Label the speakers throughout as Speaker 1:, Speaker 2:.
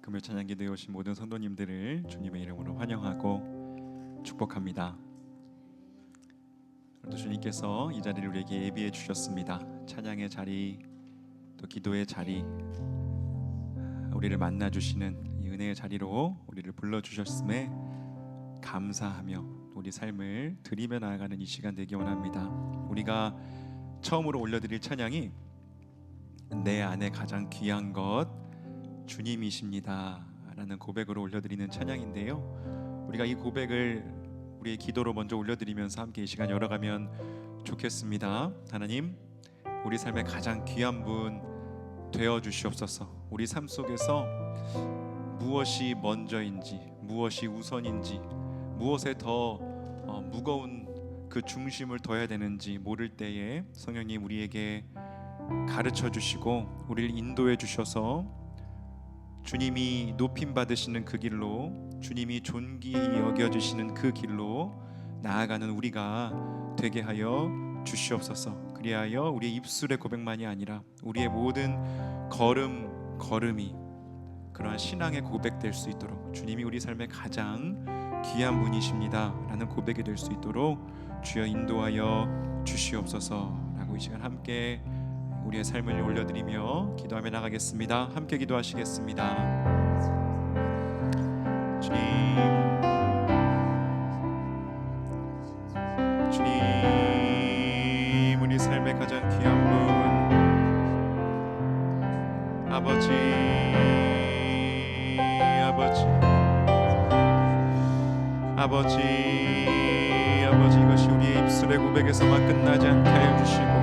Speaker 1: 금요 찬양 기도에 오신 모든 성도님들을 주님의 이름으로 환영하고 축복합니다. 또 주님께서 이 자리를 우리에게 예비해 주셨습니다. 찬양의 자리, 또 기도의 자리, 우리를 만나 주시는 이 은혜의 자리로 우리를 불러 주셨음에 감사하며 우리 삶을 드리며 나아가는 이 시간 되기 원합니다. 우리가 처음으로 올려드릴 찬양이 내 안에 가장 귀한 것 주님이십니다 라는 고백으로 올려드리는 찬양인데요, 우리가 이 고백을 우리의 기도로 먼저 올려드리면서 함께 이 시간 열어가면 좋겠습니다. 하나님, 우리 삶의 가장 귀한 분 되어 주시옵소서. 우리 삶 속에서 무엇이 먼저인지, 무엇이 우선인지, 무엇에 더 무거운 그 중심을 둬야 되는지 모를 때에 성령님 우리에게 가르쳐 주시고 우리를 인도해 주셔서 주님이 높임 받으시는 그 길로, 주님이 존귀히 여겨주시는 그 길로 나아가는 우리가 되게 하여 주시옵소서. 그리하여 우리의 입술의 고백만이 아니라 우리의 모든 걸음이 그러한 신앙의 고백 될 수 있도록, 주님이 우리 삶의 가장 귀한 분이십니다 라는 고백이 될 수 있도록 주여 인도하여 주시옵소서 라고 이 시간 함께 우리의 삶을 올려드리며 기도하며 나가겠습니다. 함께 기도하시겠습니다. 주님, 우리 삶의 가장 귀한 분 아버지, 이것이 우리의 입술의 고백에서만 끝나지 않게 하여 주시고,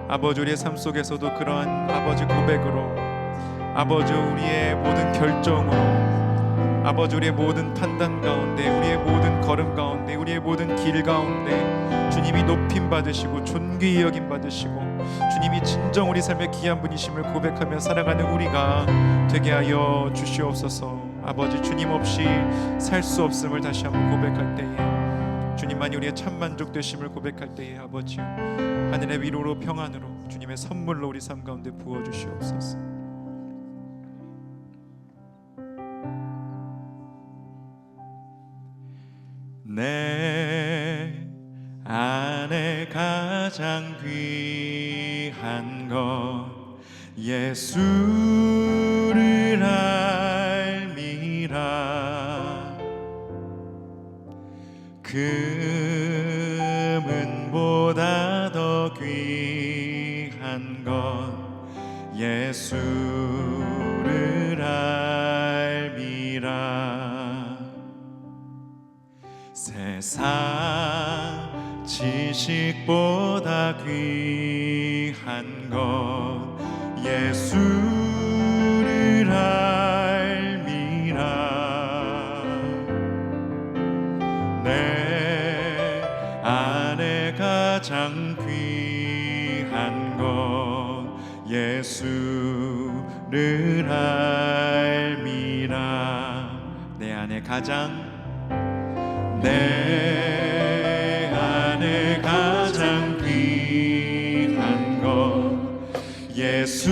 Speaker 1: 아버지 우리의 삶 속에서도 그러한 아버지 고백으로, 아버지 우리의 모든 결정으로, 아버지 우리의 모든 판단 가운데, 우리의 모든 걸음 가운데, 우리의 모든 길 가운데 주님이 높임 받으시고 존귀히 여김 받으시고 주님이 진정 우리 삶의 귀한 분이심을 고백하며 살아가는 우리가 되게 하여 주시옵소서. 아버지, 주님 없이 살 수 없음을 다시 한번 고백할 때에, 주님만이 우리의 참 만족 되심을 고백할 때에 아버지요, 하늘의 위로로 평안으로 주님의 선물로 우리 삶 가운데 부어주시옵소서. 내 안에 가장 귀한 것 예수를 알미라. 금은보다 더 귀한 것 예수를 알미라. 세상 지식보다 귀한 것 예수를 알미라. 내 안에 가장 귀한 것 예수를 알미라. 내 안에 가장 귀한 것 예수를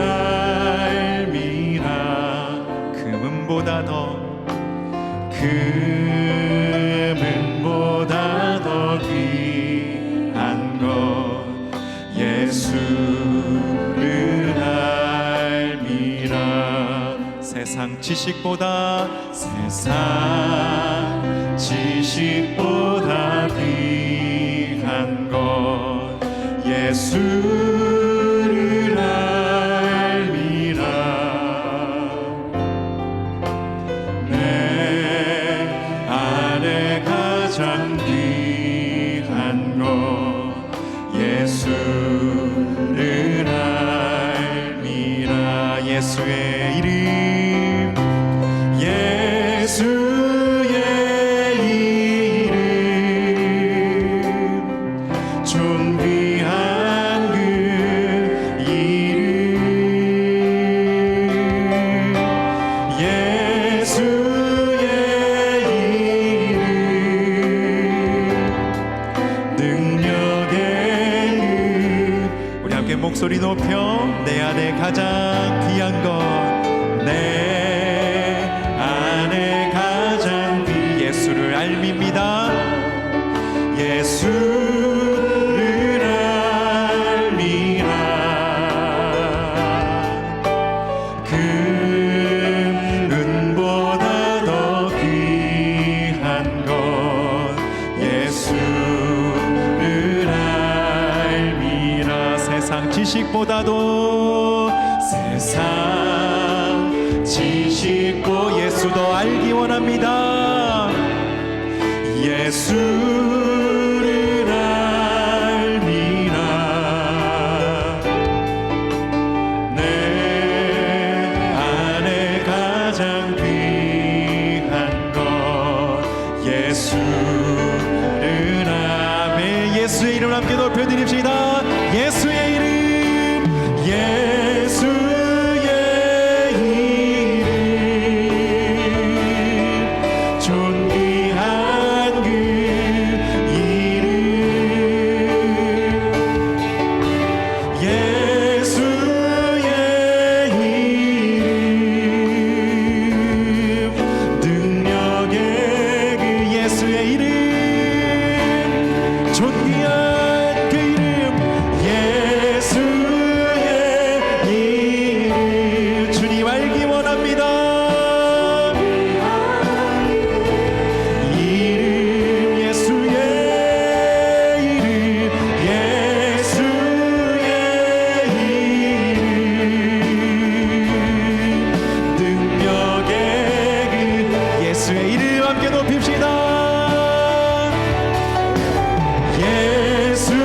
Speaker 1: 알미라. 금은보다 더 귀한 것 예수를 알미라. 세상 지식보다 귀한 것 예수를 알미라. 내 안에 가장 귀한 것 예수를 알미라. 예수의 이름, 존귀한 그 이름, 예수의 이름, 능력의 이름. 우리 함께 목소리 높여 내 안에 가장 귀한 것, 내 안에 가장 귀한 예수를 알밉니다. 예수를 알미라. 금은보다 더 귀한 것 예수를 알미라. 세상 지식보다도 세상 지식고 예수 더 알기 원합니다. 예수를 알미라. 내 안에 가장 귀한 것 예수를 아멘. 예수의 이름 함께 높여드립시다. 예수의 이름, 예수의 이름, 존귀한 그 이름, 예수의 이름, 능력의 그 예수의 이름, 존귀한 그 이름, 예수의 이름, 주님 알기 원합니다. 이름, 예수의 이름, 예수의 이름, 능력의 그 예수의 이름 함께 높입시다. 예수의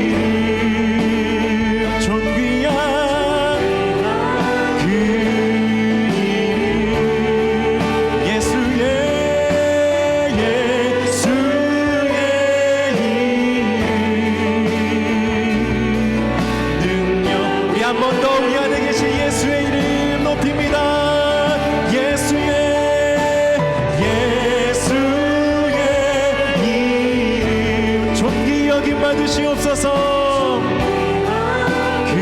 Speaker 1: 이름, 존귀한 그 이름, 예수의 이름, 능력. 우리 한 번 더 우리 안에 계신 예수의 이름 높입니다. 예수의 이름, 존귀 여김 받으시옵소서. 그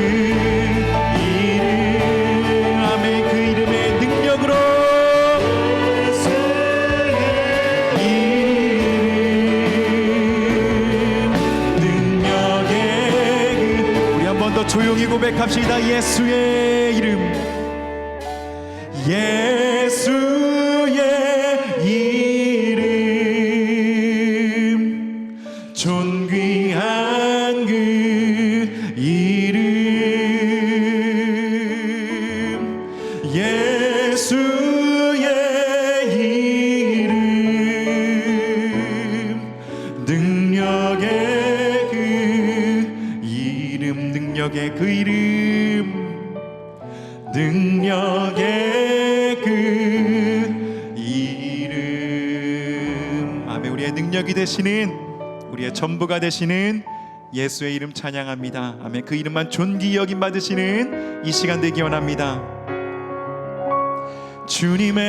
Speaker 1: 이름, 아멘. 그 이름의 능력으로 이름, 능력의 그 우리 한 번 더 조용히 고백합시다. 예수의 이름, 예수의 이름, 존귀한 그 이름, 예수의 이름, 능력의 그 이름, 능력의 그 이름, 능력의 그 이름. 아멘. 우리의 능력이 되시는, 우리의 전부가 되시는 예수의 이름 찬양합니다. 아멘. 그 이름만 존귀 여김 받으시는 이 시간 되기 원합니다. 주님의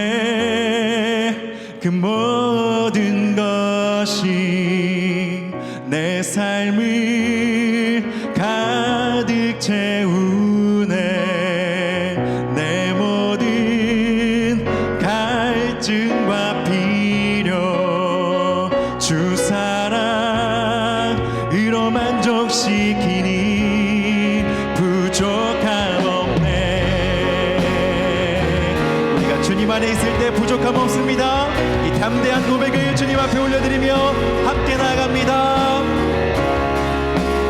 Speaker 1: 그 모든 것이 내 삶을 가득 채우네. 내 모든 갈증과 필요 주 사랑으로 만족시키니 부족함 없네. 우리가 주님 안에 있을 때 부족함 없습니다. 이 담대한 고백을 주님 앞에 올려드리며 함께 나아갑니다.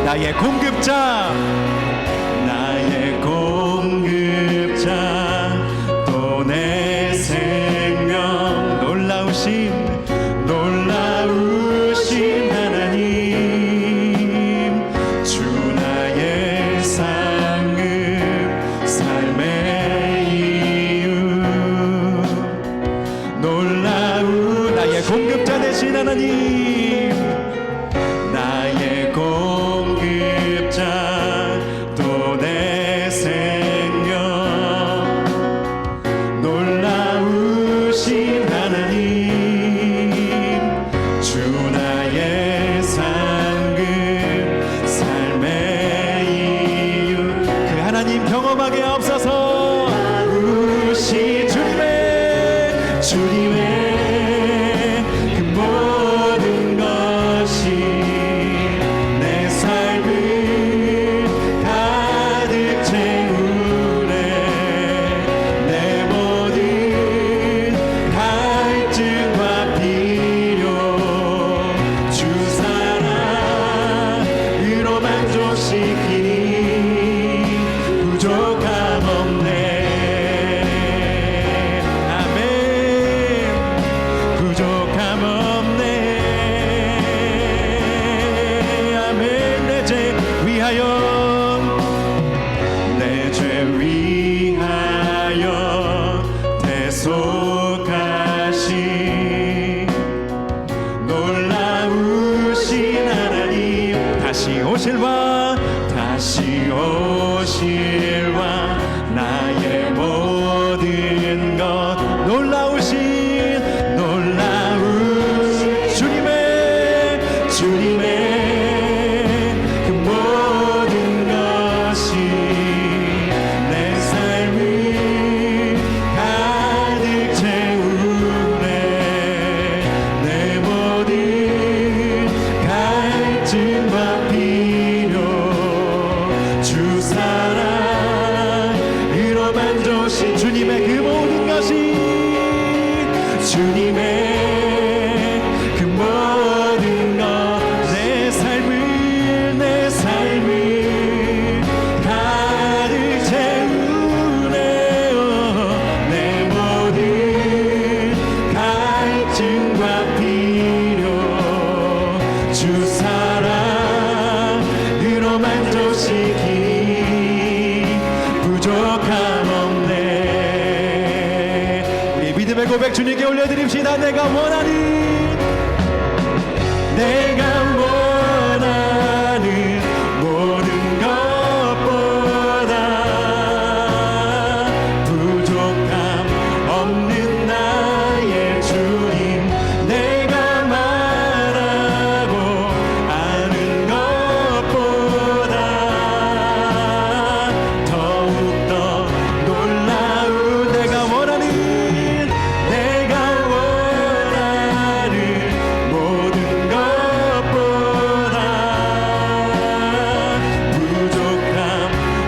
Speaker 1: 나의 공급자, 나의 공급자, 또 내 생명, 놀라우신 하나님, 주 나의 상급, 삶의 이유, 놀라운 나의 공급자 되신 하나님, 나의 공급자, 또 내 생명, 놀라우신 하나님, 주 나의 상급, 삶의 고백 주님께 올려드립시다. 내가 원하는 모든 것보다 부족함 없는 나의 주님, 내가 말하고 아는 것보다 더욱더 놀라운 내가 원하는 모든 것보다 부족함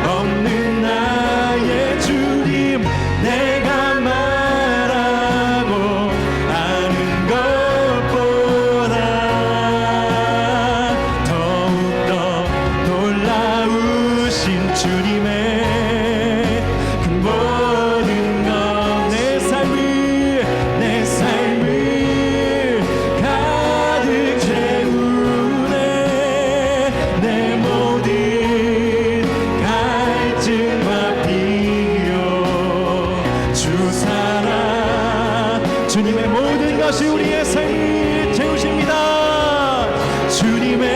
Speaker 1: 없는 나의 주님, 내가 말하고 아는 것보다 더욱더 놀라우신 주님의 그 모든 것 내 삶을 가득 채우네. 내 모든 갈증과 비교 주 사랑 주님의 모든 것이 우리의 삶을 채우십니다. 주님의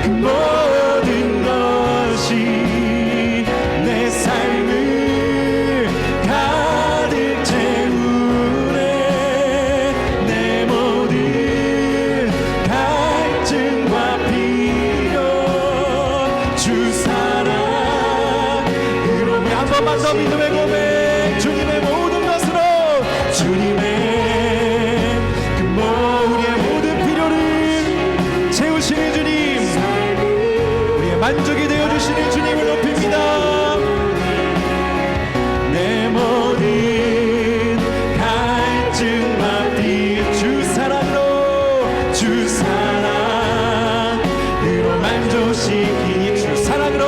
Speaker 1: 그 모든 것이 내 삶을 가득 채우네. 내 모든 갈증과 비교 주 사랑으로 한 번만 더 믿음의 고백 주님의 모든 것으로 주님의 그 우리의 모든 필요를 채우시는 주님, 우리의 만족이 되어주시는 주님을 높입니다. 내 모든 갈증과 비교 주 사랑으로 만족시키니 주 사랑으로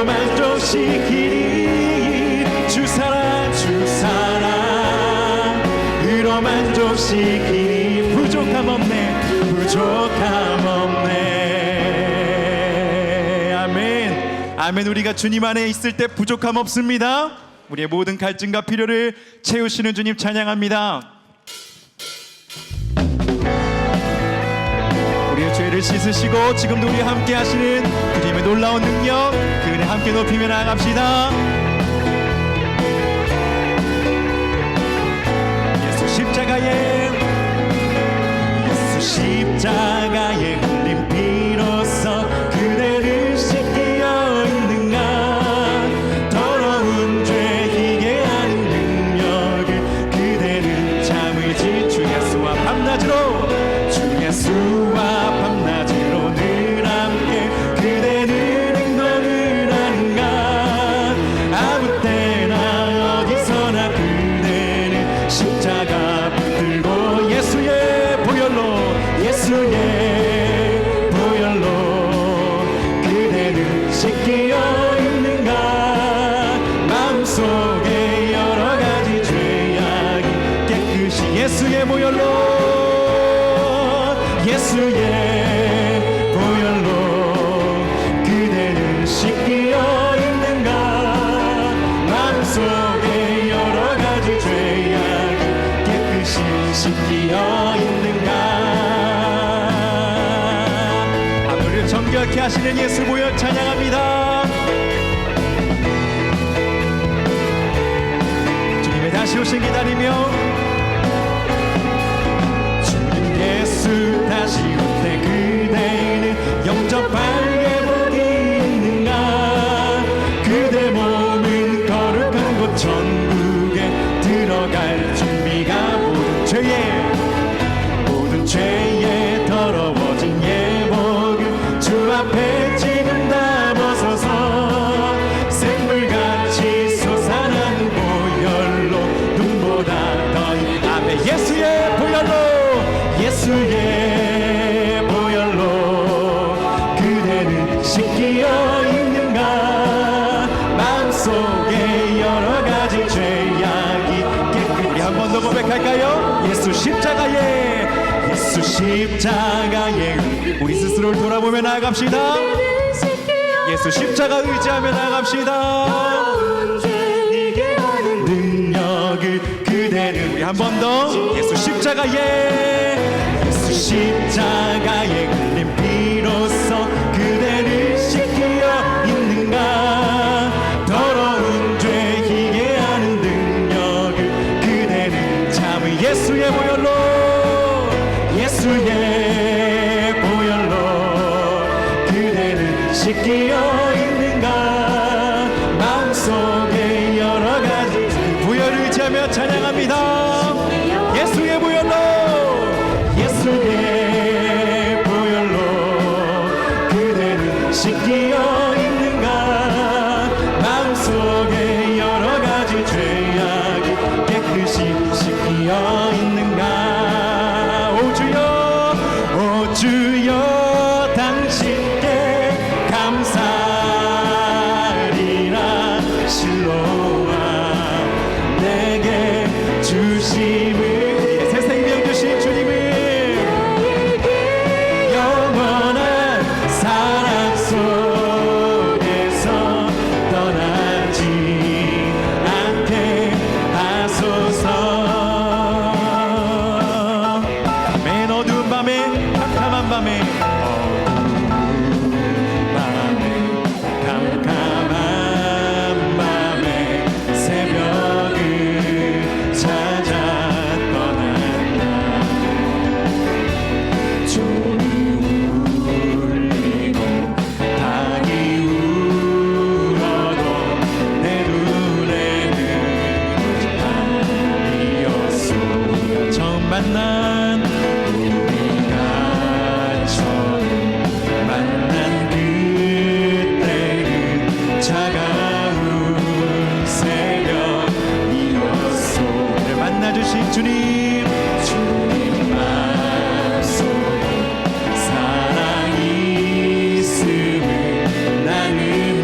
Speaker 1: 만족시키니 주 사랑으로 만족시키니 부족함 없네. 아멘. 아멘. 우리가 주님 안에 있을 때 부족함 없습니다. 우리의 모든 갈증과 필요를 채우시는 주님 찬양합니다. 우리의 죄를 씻으시고 지금도 우리와 함께 하시는 주님의 놀라운 능력, 그 은혜 함께 높이며 나아갑시다. 예수 십자가에 흘린 피로써 그대를 씻기어 있는가. 더러운 죄 희게 하는 능력을 그대를 참으지. 주 예수와 밤낮으로 늘 함께 그대는 행동을 하는가. 아무 때나 어디서나 그대는 십자가 붙들고 예수의 보혈로 그대는 씻기어 있는가. 마음속에 여러 가지 죄악이 깨끗이 예수의 보혈로 그대는 씻기어 있는가. 마음속에 여러 가지 죄악이 깨끗이 씻기어 있는가. 우리를 정결케 하시는 예수 보혈 찬양합니다. 주님의 다시 오신 기다리며 예수 다시 올 때 그대는 영접할 예복이 있는가. 그대 몸은 거룩한 곳 천국에 들어갈 준비가 모든 죄에 더러워진 예복을 주 앞에 지금 다 벗어서 샘물같이 솟아나는 보혈로 눈보다 더 아멘. 예수의 보혈로 그대는 씻기어 있는가. 마음속에 여러 가지 죄악이 깨끗이 우리 한 번 더 고백할까요? 예수 십자가에 우리 스스로를 돌아보며 나아갑시다. 예수 십자가 의지하며 나아갑시다. 한 번 더 예수 십자가에 흘린 피로써 그대를 씻기어 있는가. 더러운 죄 희게 하는 능력을 그대는 참 예수의 보혈로 그대를 씻기어 있는가. 마음속에 여러 가지 보혈을 의지하며 찬양합니다. 예수의 보혈로 그대를 씻기어 있는가. 마음속에 여러 가지 죄악이 깨끗이 씻기어 있는가. 오 주여 당신께 감사하리라. 실로와 내게 주심을 새 생명 주신 주님을 영원한 사랑 속에서 떠나지 않게 하소서. 맨 어두운 밤에 캄캄한 밤에 새벽을 찾아 떠난다. 종이 울리고 닭이 울어도 내 눈에는 달이었소. 처음 만난 우리가 처음 만난 그때는 차가운 새벽이었소. 만나주신 주님 마음속에 사랑이 있음을 나는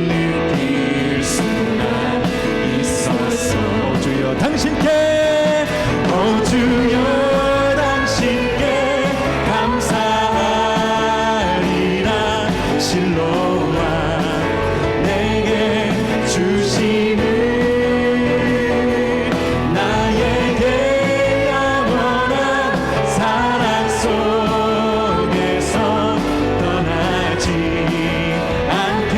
Speaker 1: 느낄 수가 있었어. 주여 당신께 감사하리라. 실로와 내게 주심을 나에게 영원한 사랑 속에서 떠나지 않게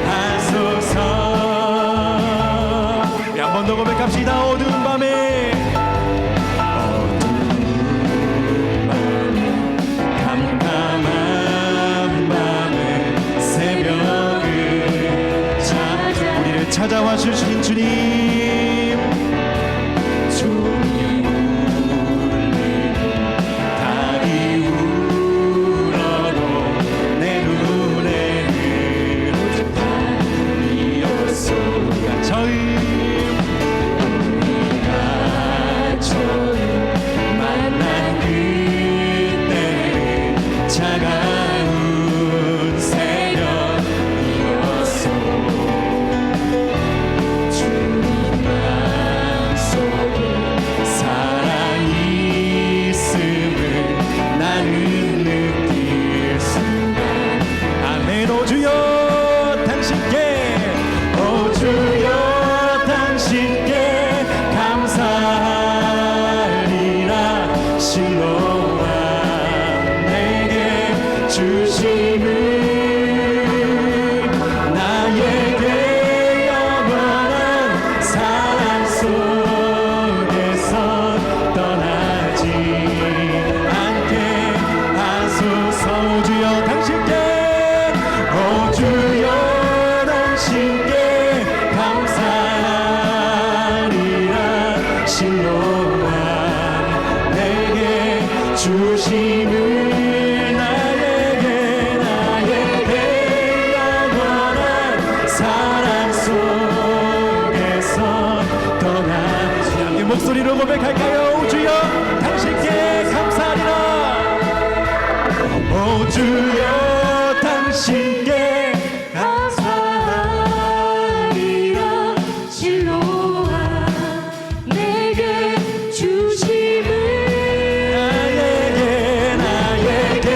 Speaker 1: 하소서. 한 번 더 고백합시다. 어두운 밤에 캄캄한 밤에 새벽을 우리를 찾아와 주신 주님. 종이 울리고 닭이 울어도 내 눈에는 달이었소. 우리가 처음 만난 그때는 차가운 새벽이었소. 주님 마음속에 사랑이 있음을 나는 느낄 수가. 아멘. 오 주여 당신께 감사하리라. 실로와 내게 주심을 나에게 영원한 사랑 속에서 떠나지 않게 하소서. 주여 당신께 감사하리라. 실로와 내게 주심을 나에게 영원한 사랑 속에서 떠나지 않게. 목소리로 고백할까요? 오 주여 당신께 감사하리라. 오 주여 당신께 감사하리라. 실로와 내게 주심을 나에게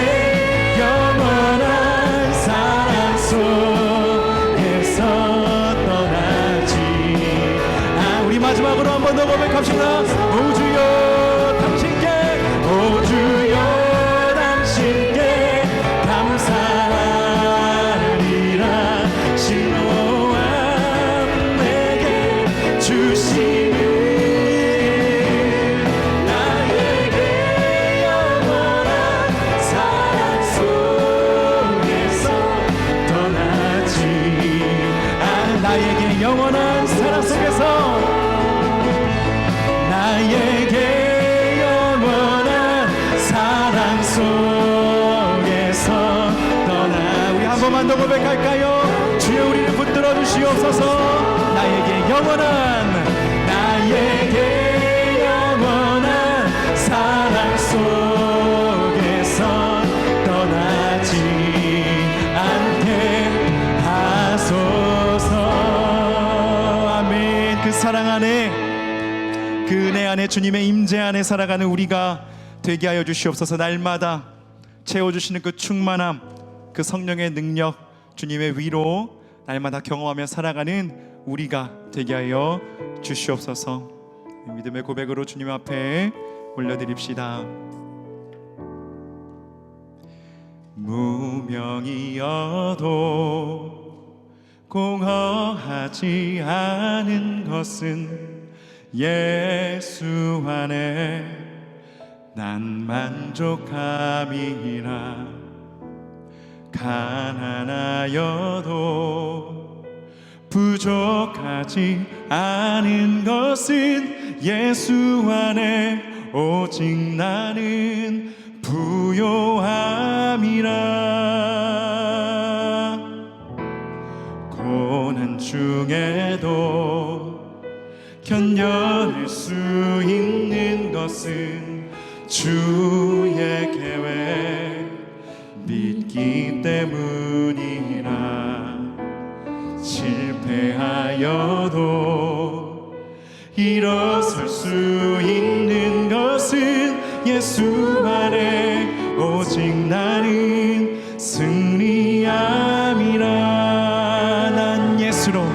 Speaker 1: 영원한 사랑 속에서 떠나지. 우리 마지막으로 한 번 더 고백합시다. 오 주여 번만 더 고백할까요? 주여 우리를 붙들어 주시옵소서. 나에게 영원한 사랑 속에서 떠나지 않게 하소서. 아멘. 그 사랑 안에, 그 은혜 안에, 주님의 임재 안에 살아가는 우리가 되게 하여 주시옵소서. 날마다 채워주시는 그 충만함, 그 성령의 능력, 주님의 위로 날마다 경험하며 살아가는 우리가 되게 하여 주시옵소서. 믿음의 고백으로 주님 앞에 올려드립시다. 무명이어도 공허하지 않은 것은 예수 안에 난 만족함이라. 가난하여도 부족하지 않은 것은 예수 안에 오직 나는 부요함이라. 고난 중에도 견뎌낼 수 있는 것은 주의 계획 믿기 때문이라. 실패하여도 일어설 수 있는 것은 예수 안에 오직 나는 승리함이라. 난 예수로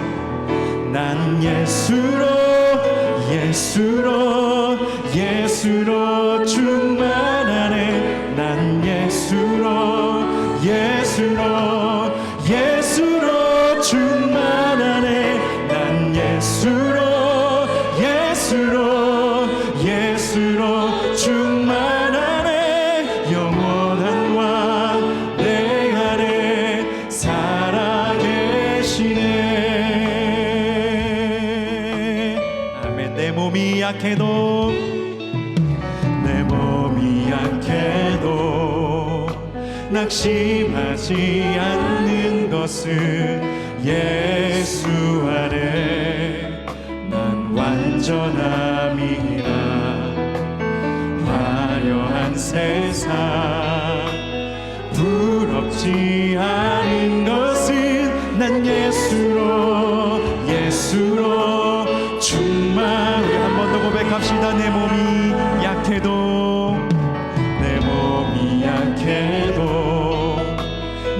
Speaker 1: 충만하네. 난 예수로 충만하네. 난 예수로 충만하네. 영원한 왕 내 안에 살아계시네. 아멘. 내 몸이 약해도 낙심하지 않는 것은 예수 안에 난 완전함이라. 화려한 세상 부럽지 않은 것은 난 예수로 충만. 우리 한 번 더 고백합시다. 내 몸이 약해도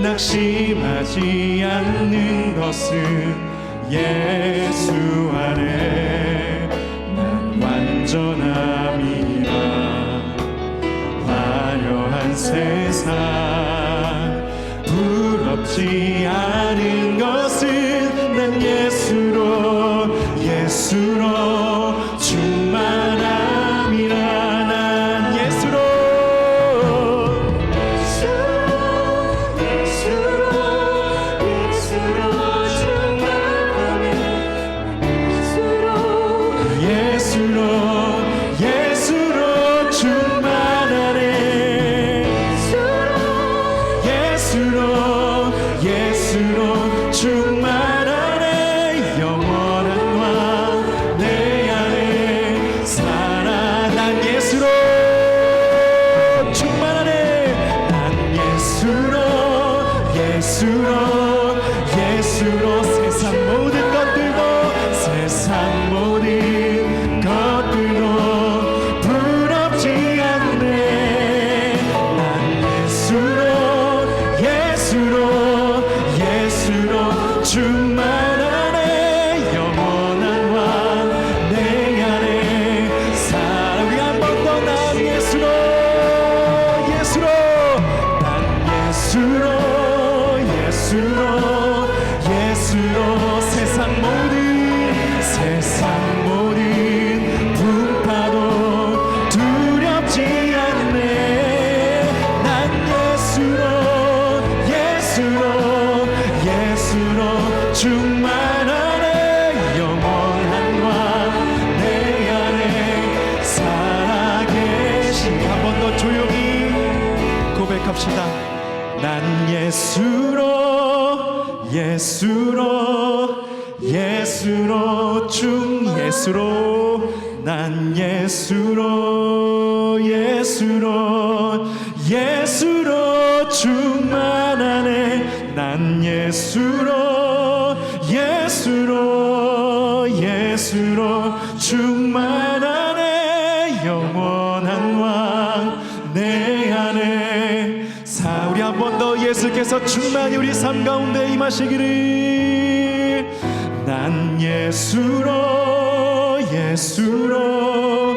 Speaker 1: 낙심하지 않는 것은 예수 안에 난 완전함이라. 화려한 세상 부럽지 않은 것은 난 예수로 충만함이라. 난 예수로 충만하네. 영원한 왕 내 안에 살아. 난 예수로 충만하네. 난 예수로 세상 모든 것들도 부럽지 않네. 난 예수로 충만하네. 영원한 왕 내 안에 살아. 우리 한 번 더 난 예수로 세상 모든 풍파도 두렵지 않네. 난 예수로 충만하네. 영원한 왕 내 안에 살아계신. 한 번 더 조용히 고백합시다. 난 예수로 예수로 예수로 주 예수로 난 예수로 예수로 예수로 충만하네 난 예수로 예수로 예수로 충만하네 영원한 왕 내 안에 사 우리 한 번 더 예수께서 충만히 우리 삶 가운데 임하시기를 난 예수로 예수로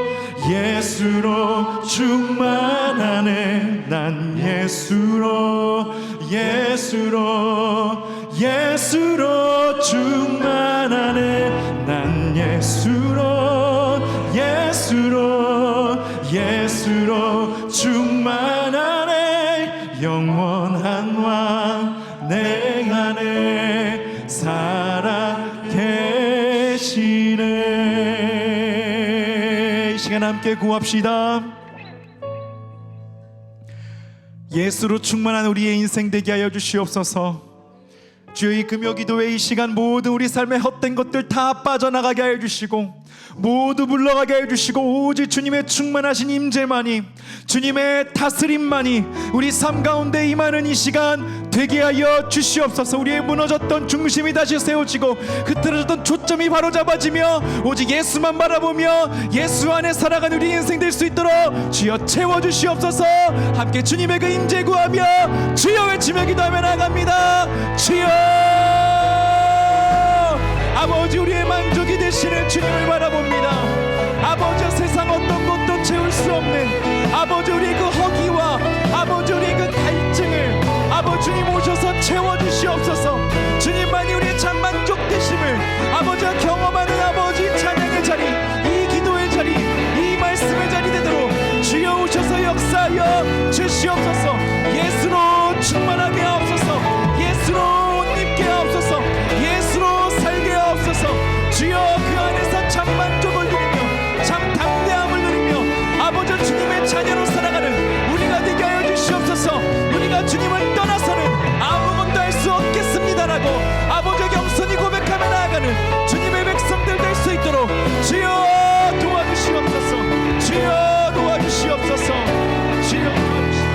Speaker 1: 예수로 충만하네 난 예수로 예수로 예수로 충만하네 난 예수로 예수로 예수로 충만하네 영원한 왕 내 안에 살아 계시네. 이 시간 함께 구합시다. 예수로 충만한 우리의 인생 되게 하여 주시옵소서. 주여 이 금요 기도회 이 시간 모든 우리 삶의 헛된 것들 다 빠져나가게 하여 주시고 모두 물러가게 하여 주시고 오직 주님의 충만하신 임재만이 주님의 다스림만이 우리 삶 가운데 임하는 이 시간 되게 하여 주시옵소서. 우리의 무너졌던 중심이 다시 세워지고 흐트러졌던 초점이 바로 잡아지며 오직 예수만 바라보며 예수 안에 살아가는 우리 인생 될 수 있도록 주여 채워주시옵소서. 함께 주님의 그 임재 구하며 주여 외치며 기도하며 나아갑니다. 주여 아버지 우리의 만족이 되시는 주님을 바라봅니다. 아버지 세상 어떤 것도 채울 수 없는 아버지 우리의 그 허기와 아버지 우리의 그 갈증을 아버지 주님 오셔서 채워주시옵소서. 주님만이 우리의 참 만족 되심을 아버지가 경험하는 아버지 찬양의 자리 이 기도의 자리 이 말씀의 자리 되도록 주여 오셔서 역사하여 주시옵소서. 예수로 충만하게 하옵소서. 예수로 입게 하옵소서. 예수로 살게 하옵소서. 주여 그 안에서 참 만족을 누리며 참 담대함을 누리며 아버지 주님의 자녀로 살아가는 우리가 되게 하여 주시옵소서. 우리가 주님을 떠나서는 아무것도 할 수 없겠습니다라고 아버지 겸손히 고백하며 나아가는 주님의 백성들 될 수 있도록 주여 도와주시옵소서. 주여 도와주시옵소서. 주여 도와주시옵소서.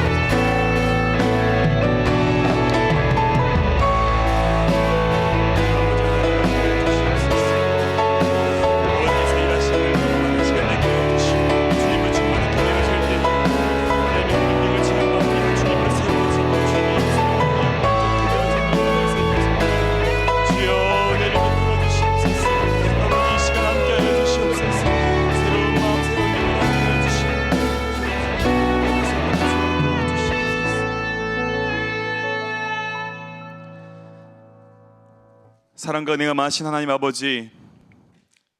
Speaker 2: 사랑과 은혜가 많으신 하나님 아버지,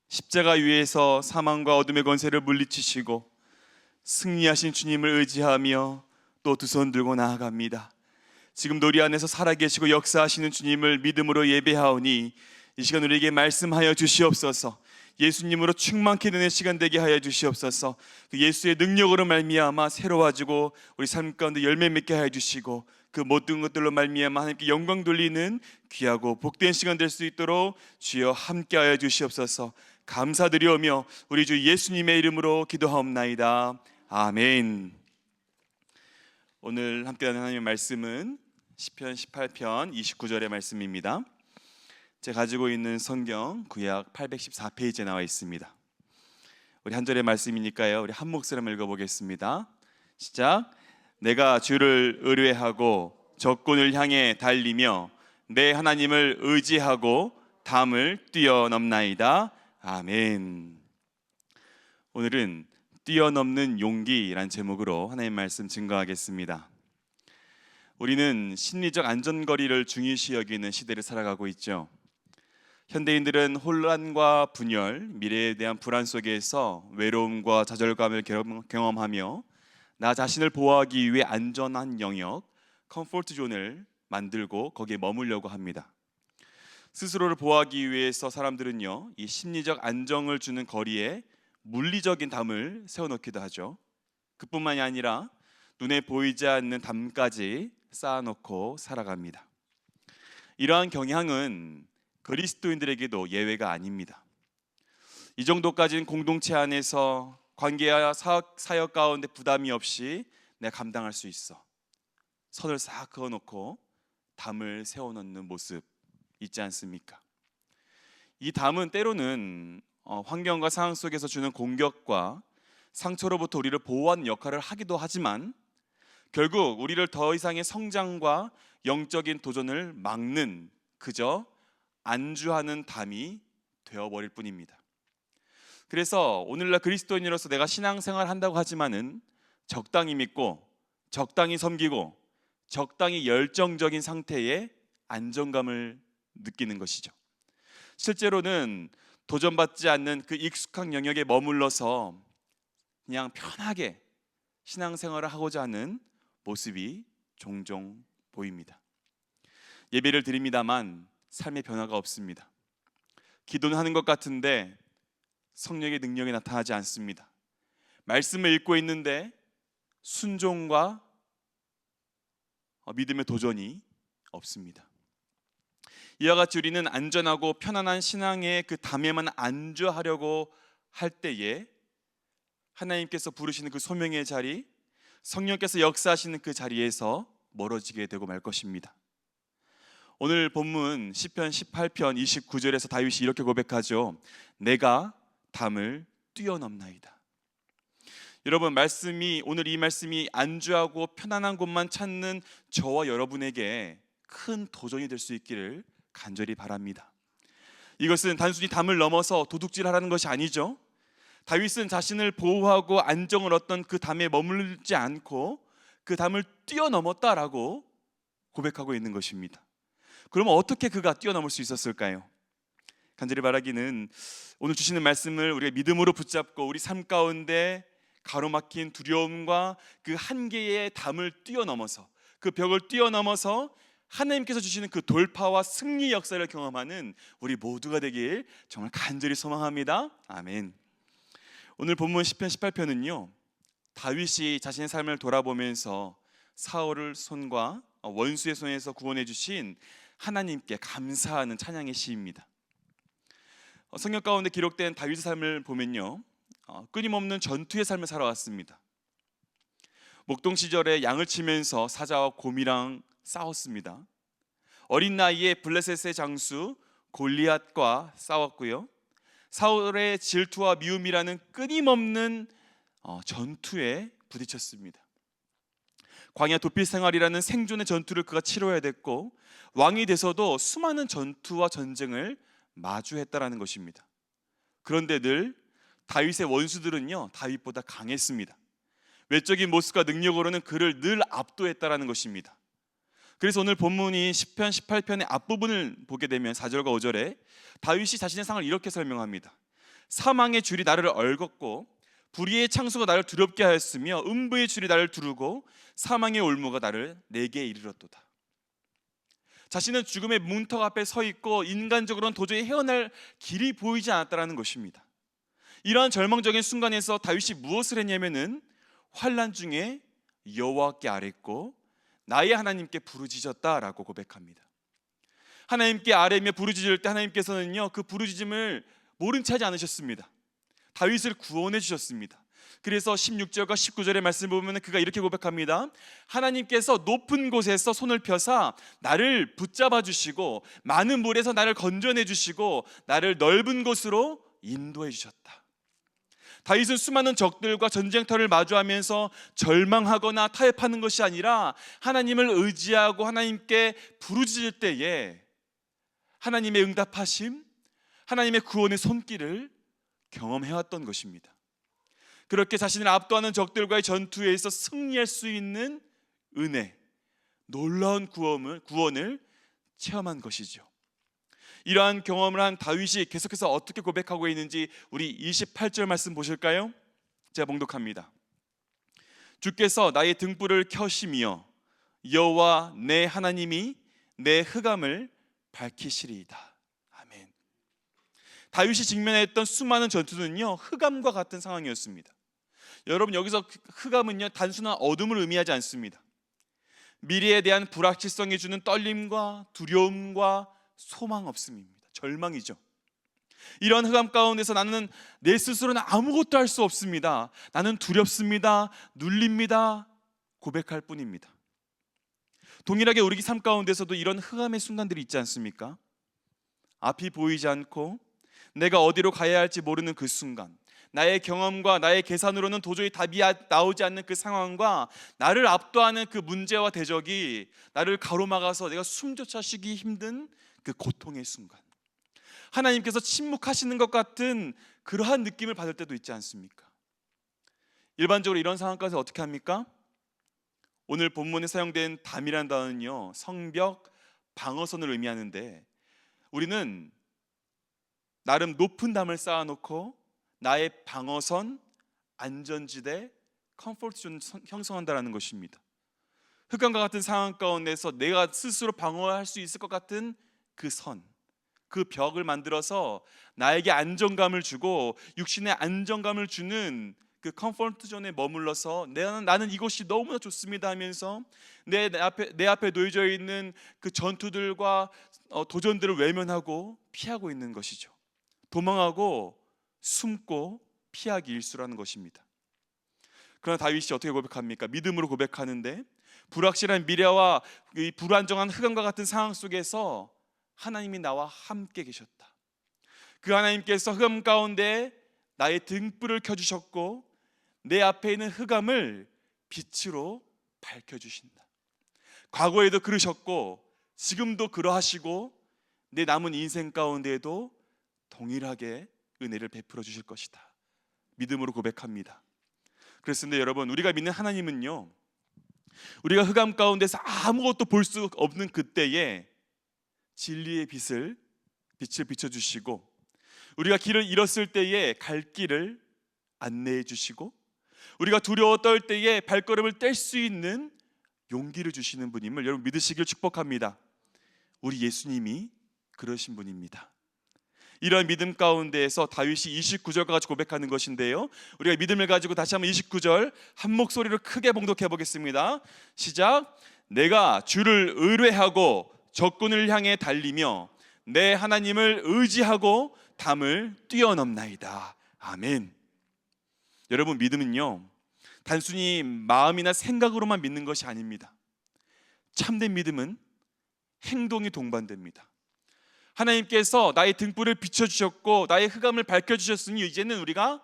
Speaker 2: 십자가 위에서 사망과 어둠의 권세를 물리치시고 승리하신 주님을 의지하며 또 두 손 들고 나아갑니다. 지금도 우리 안에서 살아계시고 역사하시는 주님을 믿음으로 예배하오니 이 시간 우리에게 말씀하여 주시옵소서. 예수님으로 충만케 되는 시간 되게 하여 주시옵소서. 그 예수의 능력으로 말미암아 새로워지고 우리 삶 가운데 열매 맺게 하여 주시고 그 모든 것들로 말미암아 하나님께 영광 돌리는 귀하고 복된 시간 될 수 있도록 주여 함께하여 주시옵소서. 감사드리오며 우리 주 예수님의 이름으로 기도하옵나이다. 아멘. 오늘 함께하는 하나님의 말씀은 시편 18편 29절의 말씀입니다. 제가 가지고 있는 성경 구약 814페이지에 나와 있습니다. 우리 한 절의 말씀이니까요, 우리 한 목소리로 읽어보겠습니다. 시작. 내가 주를 의뢰하고 적군을 향해 달리며 내 하나님을 의지하고 담을 뛰어넘나이다. 아멘. 오늘은 뛰어넘는 용기란 제목으로 하나님의 말씀 증거하겠습니다. 우리는 심리적 안전거리를 중요시 여기는 시대를 살아가고 있죠. 현대인들은 혼란과 분열, 미래에 대한 불안 속에서 외로움과 좌절감을 경험하며 나 자신을 보호하기 위해 안전한 영역, 컴포트 존을 만들고 거기에 머물려고 합니다. 스스로를 보호하기 위해서 사람들은요, 이 심리적 안정을 주는 거리에 물리적인 담을 세워놓기도 하죠. 그뿐만이 아니라 눈에 보이지 않는 담까지 쌓아놓고 살아갑니다. 이러한 경향은 그리스도인들에게도 예외가 아닙니다. 이 정도까지는 공동체 안에서 관계와 사역 가운데 부담이 없이 내가 감당할 수 있어. 선을 싹 그어놓고 담을 세워놓는 모습 있지 않습니까? 이 담은 때로는 환경과 상황 속에서 주는 공격과 상처로부터 우리를 보호하는 역할을 하기도 하지만 결국 우리를 더 이상의 성장과 영적인 도전을 막는 그저 안주하는 담이 되어버릴 뿐입니다. 그래서 오늘날 그리스도인으로서 내가 신앙생활 한다고 하지만은 적당히 믿고 적당히 섬기고 적당히 열정적인 상태의 안정감을 느끼는 것이죠. 실제로는 도전받지 않는 그 익숙한 영역에 머물러서 그냥 편하게 신앙생활을 하고자 하는 모습이 종종 보입니다. 예배를 드립니다만 삶의 변화가 없습니다. 기도는 하는 것 같은데 성령의 능력이 나타나지 않습니다. 말씀을 읽고 있는데 순종과 믿음의 도전이 없습니다. 이와 같이 우리는 안전하고 편안한 신앙의 그 담에만 안주하려고 할 때에 하나님께서 부르시는 그 소명의 자리, 성령께서 역사하시는 그 자리에서 멀어지게 되고 말 것입니다. 오늘 본문 시편 18편 29절에서 다윗이 이렇게 고백하죠. 내가 담을 뛰어넘나이다. 여러분, 오늘 이 말씀이 안주하고 편안한 곳만 찾는 저와 여러분에게 큰 도전이 될 수 있기를 간절히 바랍니다. 이것은 단순히 담을 넘어서 도둑질하라는 것이 아니죠. 다윗은 자신을 보호하고 안정을 얻던 그 담에 머물지 않고 그 담을 뛰어넘었다라고 고백하고 있는 것입니다. 그러면 어떻게 그가 뛰어넘을 수 있었을까요? 간절히 바라기는 오늘 주시는 말씀을 우리가 믿음으로 붙잡고 우리 삶 가운데 가로막힌 두려움과 그 한계의 담을 뛰어넘어서 그 벽을 뛰어넘어서 하나님께서 주시는 그 돌파와 승리 역사를 경험하는 우리 모두가 되길 정말 간절히 소망합니다. 아멘. 오늘 본문 시편 18편은요 다윗이 자신의 삶을 돌아보면서 사울의 손과 원수의 손에서 구원해 주신 하나님께 감사하는 찬양의 시입니다. 성경 가운데 기록된 다윗의 삶을 보면요 끊임없는 전투의 삶을 살아왔습니다. 목동 시절에 양을 치면서 사자와 곰이랑 싸웠습니다. 어린 나이에 블레셋의 장수 골리앗과 싸웠고요 사울의 질투와 미움이라는 끊임없는 전투에 부딪혔습니다. 광야 도피 생활이라는 생존의 전투를 그가 치러야 됐고 왕이 돼서도 수많은 전투와 전쟁을 마주했다라는 것입니다. 그런데 늘 다윗의 원수들은요 다윗보다 강했습니다. 외적인 모습과 능력으로는 그를 늘 압도했다라는 것입니다. 그래서 오늘 본문이 시편 18편의 앞부분을 보게 되면 4절과 5절에 다윗이 자신의 상을 이렇게 설명합니다. 사망의 줄이 나를 얽었고 불의의 창수가 나를 두렵게 하였으며 음부의 줄이 나를 두르고 사망의 올무가 나를 내게 이르렀도다. 자신은 죽음의 문턱 앞에 서 있고 인간적으로는 도저히 헤어날 길이 보이지 않았다는 것입니다. 이러한 절망적인 순간에서 다윗이 무엇을 했냐면은 환난 중에 여호와께 아뢰고 나의 하나님께 부르짖었다라고 고백합니다. 하나님께 아뢰며 부르짖을 때 하나님께서는요 그 부르짖음을 모른 채 하지 않으셨습니다. 다윗을 구원해 주셨습니다. 그래서 16절과 19절의 말씀을 보면 그가 이렇게 고백합니다. 하나님께서 높은 곳에서 손을 펴사 나를 붙잡아 주시고 많은 물에서 나를 건져내 주시고 나를 넓은 곳으로 인도해 주셨다. 다윗은 수많은 적들과 전쟁터를 마주하면서 절망하거나 타협하는 것이 아니라 하나님을 의지하고 하나님께 부르짖을 때에 하나님의 응답하심, 하나님의 구원의 손길을 경험해왔던 것입니다. 그렇게 자신을 압도하는 적들과의 전투에서 승리할 수 있는 은혜, 놀라운 구원을 체험한 것이죠. 이러한 경험을 한 다윗이 계속해서 어떻게 고백하고 있는지 우리 28절 말씀 보실까요? 제가 봉독합니다. 주께서 나의 등불을 켜시며 여호와 내 하나님이 내 흑암을 밝히시리이다. 아멘. 다윗이 직면했던 수많은 전투는요 흑암과 같은 상황이었습니다. 여러분 여기서 흑암은요 단순한 어둠을 의미하지 않습니다. 미래에 대한 불확실성이 주는 떨림과 두려움과 소망 없음입니다. 절망이죠. 이런 흑암 가운데서 나는 내 스스로는 아무것도 할 수 없습니다. 나는 두렵습니다. 눌립니다. 고백할 뿐입니다. 동일하게 우리 삶 가운데서도 이런 흑암의 순간들이 있지 않습니까? 앞이 보이지 않고 내가 어디로 가야 할지 모르는 그 순간, 나의 경험과 나의 계산으로는 도저히 답이 나오지 않는 그 상황과 나를 압도하는 그 문제와 대적이 나를 가로막아서 내가 숨조차 쉬기 힘든 그 고통의 순간, 하나님께서 침묵하시는 것 같은 그러한 느낌을 받을 때도 있지 않습니까? 일반적으로 이런 상황까지 어떻게 합니까? 오늘 본문에 사용된 담이란 단어는요, 성벽, 방어선을 의미하는데, 우리는 나름 높은 담을 쌓아놓고 나의 방어선, 안전지대, 컴포트존 형성한다는 것입니다. 흑암과 같은 상황 가운데서 내가 스스로 방어할 수 있을 것 같은 그 선, 그 벽을 만들어서 나에게 안정감을 주고 육신의 안정감을 주는 그 컴포트 존에 머물러서 나는 이곳이 너무나 좋습니다 하면서 내 앞에 놓여져 있는 그 전투들과 도전들을 외면하고 피하고 있는 것이죠. 도망하고 숨고 피하기 일수라는 것입니다. 그러나 다윗이 어떻게 고백합니까? 믿음으로 고백하는데, 불확실한 미래와 이 불안정한 흑암과 같은 상황 속에서 하나님이 나와 함께 계셨다. 그 하나님께서 흑암 가운데 나의 등불을 켜주셨고 내 앞에 있는 흑암을 빛으로 밝혀주신다. 과거에도 그러셨고 지금도 그러하시고 내 남은 인생 가운데에도 동일하게 은혜를 베풀어 주실 것이다. 믿음으로 고백합니다. 그렇습니다. 여러분, 우리가 믿는 하나님은요, 우리가 흑암 가운데서 아무것도 볼 수 없는 그때에 진리의 빛을 비춰주시고, 우리가 길을 잃었을 때에 갈 길을 안내해 주시고, 우리가 두려워 떨 때에 발걸음을 뗄 수 있는 용기를 주시는 분임을 여러분 믿으시길 축복합니다. 우리 예수님이 그러신 분입니다. 이러한 믿음 가운데에서 다윗이 29절과 같이 고백하는 것인데요, 우리가 믿음을 가지고 다시 한번 29절 한 목소리로 크게 봉독해 보겠습니다. 시작. 내가 주를 의뢰하고 적군을 향해 달리며 내 하나님을 의지하고 담을 뛰어넘나이다. 아멘. 여러분, 믿음은요, 단순히 마음이나 생각으로만 믿는 것이 아닙니다. 참된 믿음은 행동이 동반됩니다. 하나님께서 나의 등불을 비춰주셨고 나의 흑암을 밝혀주셨으니 이제는 우리가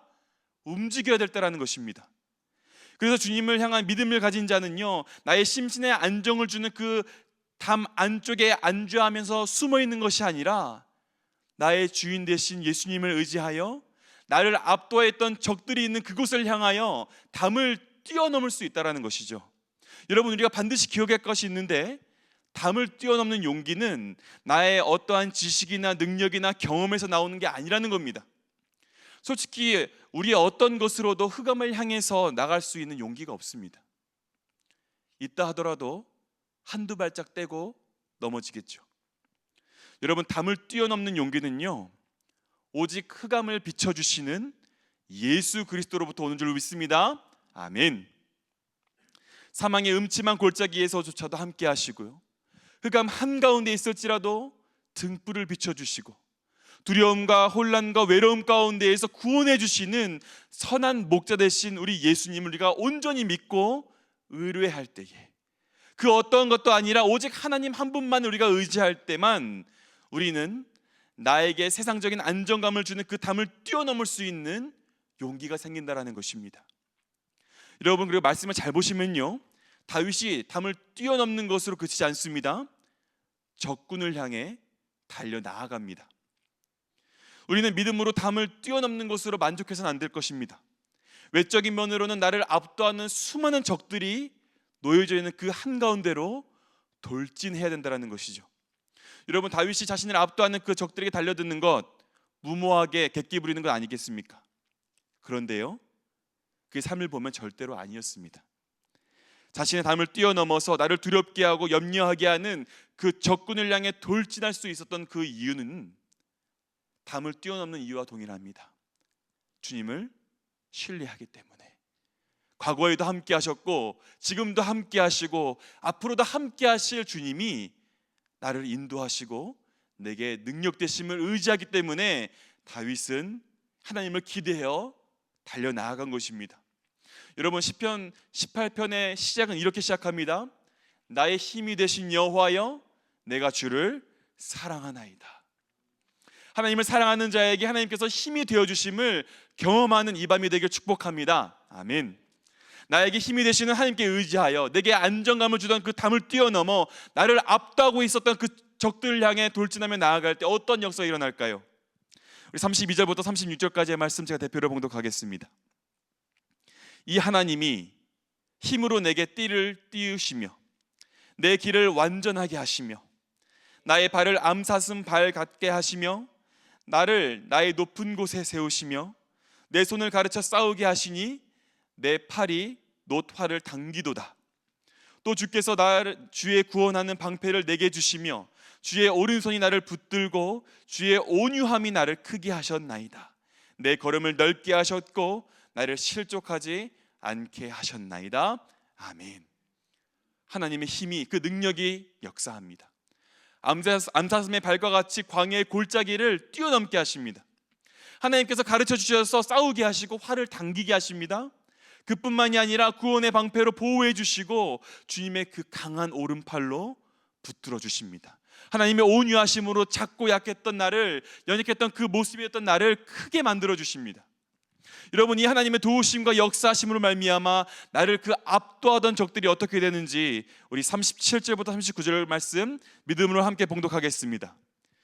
Speaker 2: 움직여야 될 때라는 것입니다. 그래서 주님을 향한 믿음을 가진 자는요, 나의 심신에 안정을 주는 그 담 안쪽에 안주하면서 숨어 있는 것이 아니라 나의 주인 되신 예수님을 의지하여 나를 압도했던 적들이 있는 그곳을 향하여 담을 뛰어넘을 수 있다는 것이죠. 여러분, 우리가 반드시 기억할 것이 있는데, 담을 뛰어넘는 용기는 나의 어떠한 지식이나 능력이나 경험에서 나오는 게 아니라는 겁니다. 솔직히 우리의 어떤 것으로도 흑암을 향해서 나갈 수 있는 용기가 없습니다. 있다 하더라도 한두 발짝 떼고 넘어지겠죠. 여러분, 담을 뛰어넘는 용기는요, 오직 흑암을 비춰주시는 예수 그리스도로부터 오는 줄 믿습니다. 아멘. 사망의 음침한 골짜기에서조차도 함께 하시고요, 흑암 한가운데 있을지라도 등불을 비춰주시고 두려움과 혼란과 외로움 가운데에서 구원해 주시는 선한 목자 되신 우리 예수님을 우리가 온전히 믿고 의뢰할 때에, 그 어떤 것도 아니라 오직 하나님 한 분만 우리가 의지할 때만 우리는 나에게 세상적인 안정감을 주는 그 담을 뛰어넘을 수 있는 용기가 생긴다라는 것입니다. 여러분, 그리고 말씀을 잘 보시면요, 다윗이 담을 뛰어넘는 것으로 그치지 않습니다. 적군을 향해 달려 나아갑니다. 우리는 믿음으로 담을 뛰어넘는 것으로 만족해서는 안 될 것입니다. 외적인 면으로는 나를 압도하는 수많은 적들이 놓여져 있는 그 한가운데로 돌진해야 된다는 것이죠. 여러분, 다윗이 자신을 압도하는 그 적들에게 달려드는 것, 무모하게 객기 부리는 것 아니겠습니까? 그런데요, 그 삶을 보면 절대로 아니었습니다. 자신의 담을 뛰어넘어서 나를 두렵게 하고 염려하게 하는 그 적군을 향해 돌진할 수 있었던 그 이유는 담을 뛰어넘는 이유와 동일합니다. 주님을 신뢰하기 때문에, 과거에도 함께 하셨고 지금도 함께 하시고 앞으로도 함께 하실 주님이 나를 인도하시고 내게 능력 되심을 의지하기 때문에 다윗은 하나님을 기대하여 달려나아간 것입니다. 여러분, 시편 18편의 시작은 이렇게 시작합니다. 나의 힘이 되신 여호와여, 내가 주를 사랑하나이다. 하나님을 사랑하는 자에게 하나님께서 힘이 되어주심을 경험하는 이 밤이 되길 축복합니다. 아멘. 나에게 힘이 되시는 하나님께 의지하여 내게 안정감을 주던 그 담을 뛰어넘어 나를 압도하고 있었던 그 적들을 향해 돌진하며 나아갈 때 어떤 역사가 일어날까요? 우리 32절부터 36절까지의 말씀 제가 대표로 봉독하겠습니다. 이 하나님이 힘으로 내게 띠를 띄우시며 내 길을 완전하게 하시며 나의 발을 암사슴 발 같게 하시며 나를 나의 높은 곳에 세우시며 내 손을 가르쳐 싸우게 하시니 내 팔이 놋활을 당기도다. 또 주께서 나를 주의 구원하는 방패를 내게 주시며 주의 오른손이 나를 붙들고 주의 온유함이 나를 크게 하셨나이다. 내 걸음을 넓게 하셨고 나를 실족하지 않게 하셨나이다. 아멘. 하나님의 힘이, 그 능력이 역사합니다. 암사슴의 발과 같이 광야의 골짜기를 뛰어넘게 하십니다. 하나님께서 가르쳐 주셔서 싸우게 하시고 활을 당기게 하십니다. 그뿐만이 아니라 구원의 방패로 보호해 주시고 주님의 그 강한 오른팔로 붙들어 주십니다. 하나님의 온유하심으로 작고 약했던 나를, 연약했던 그 모습이었던 나를 크게 만들어 주십니다. 여러분, 이 하나님의 도우심과 역사하심으로 말미암아 나를 그 압도하던 적들이 어떻게 되는지 우리 37절부터 39절 말씀 믿음으로 함께 봉독하겠습니다.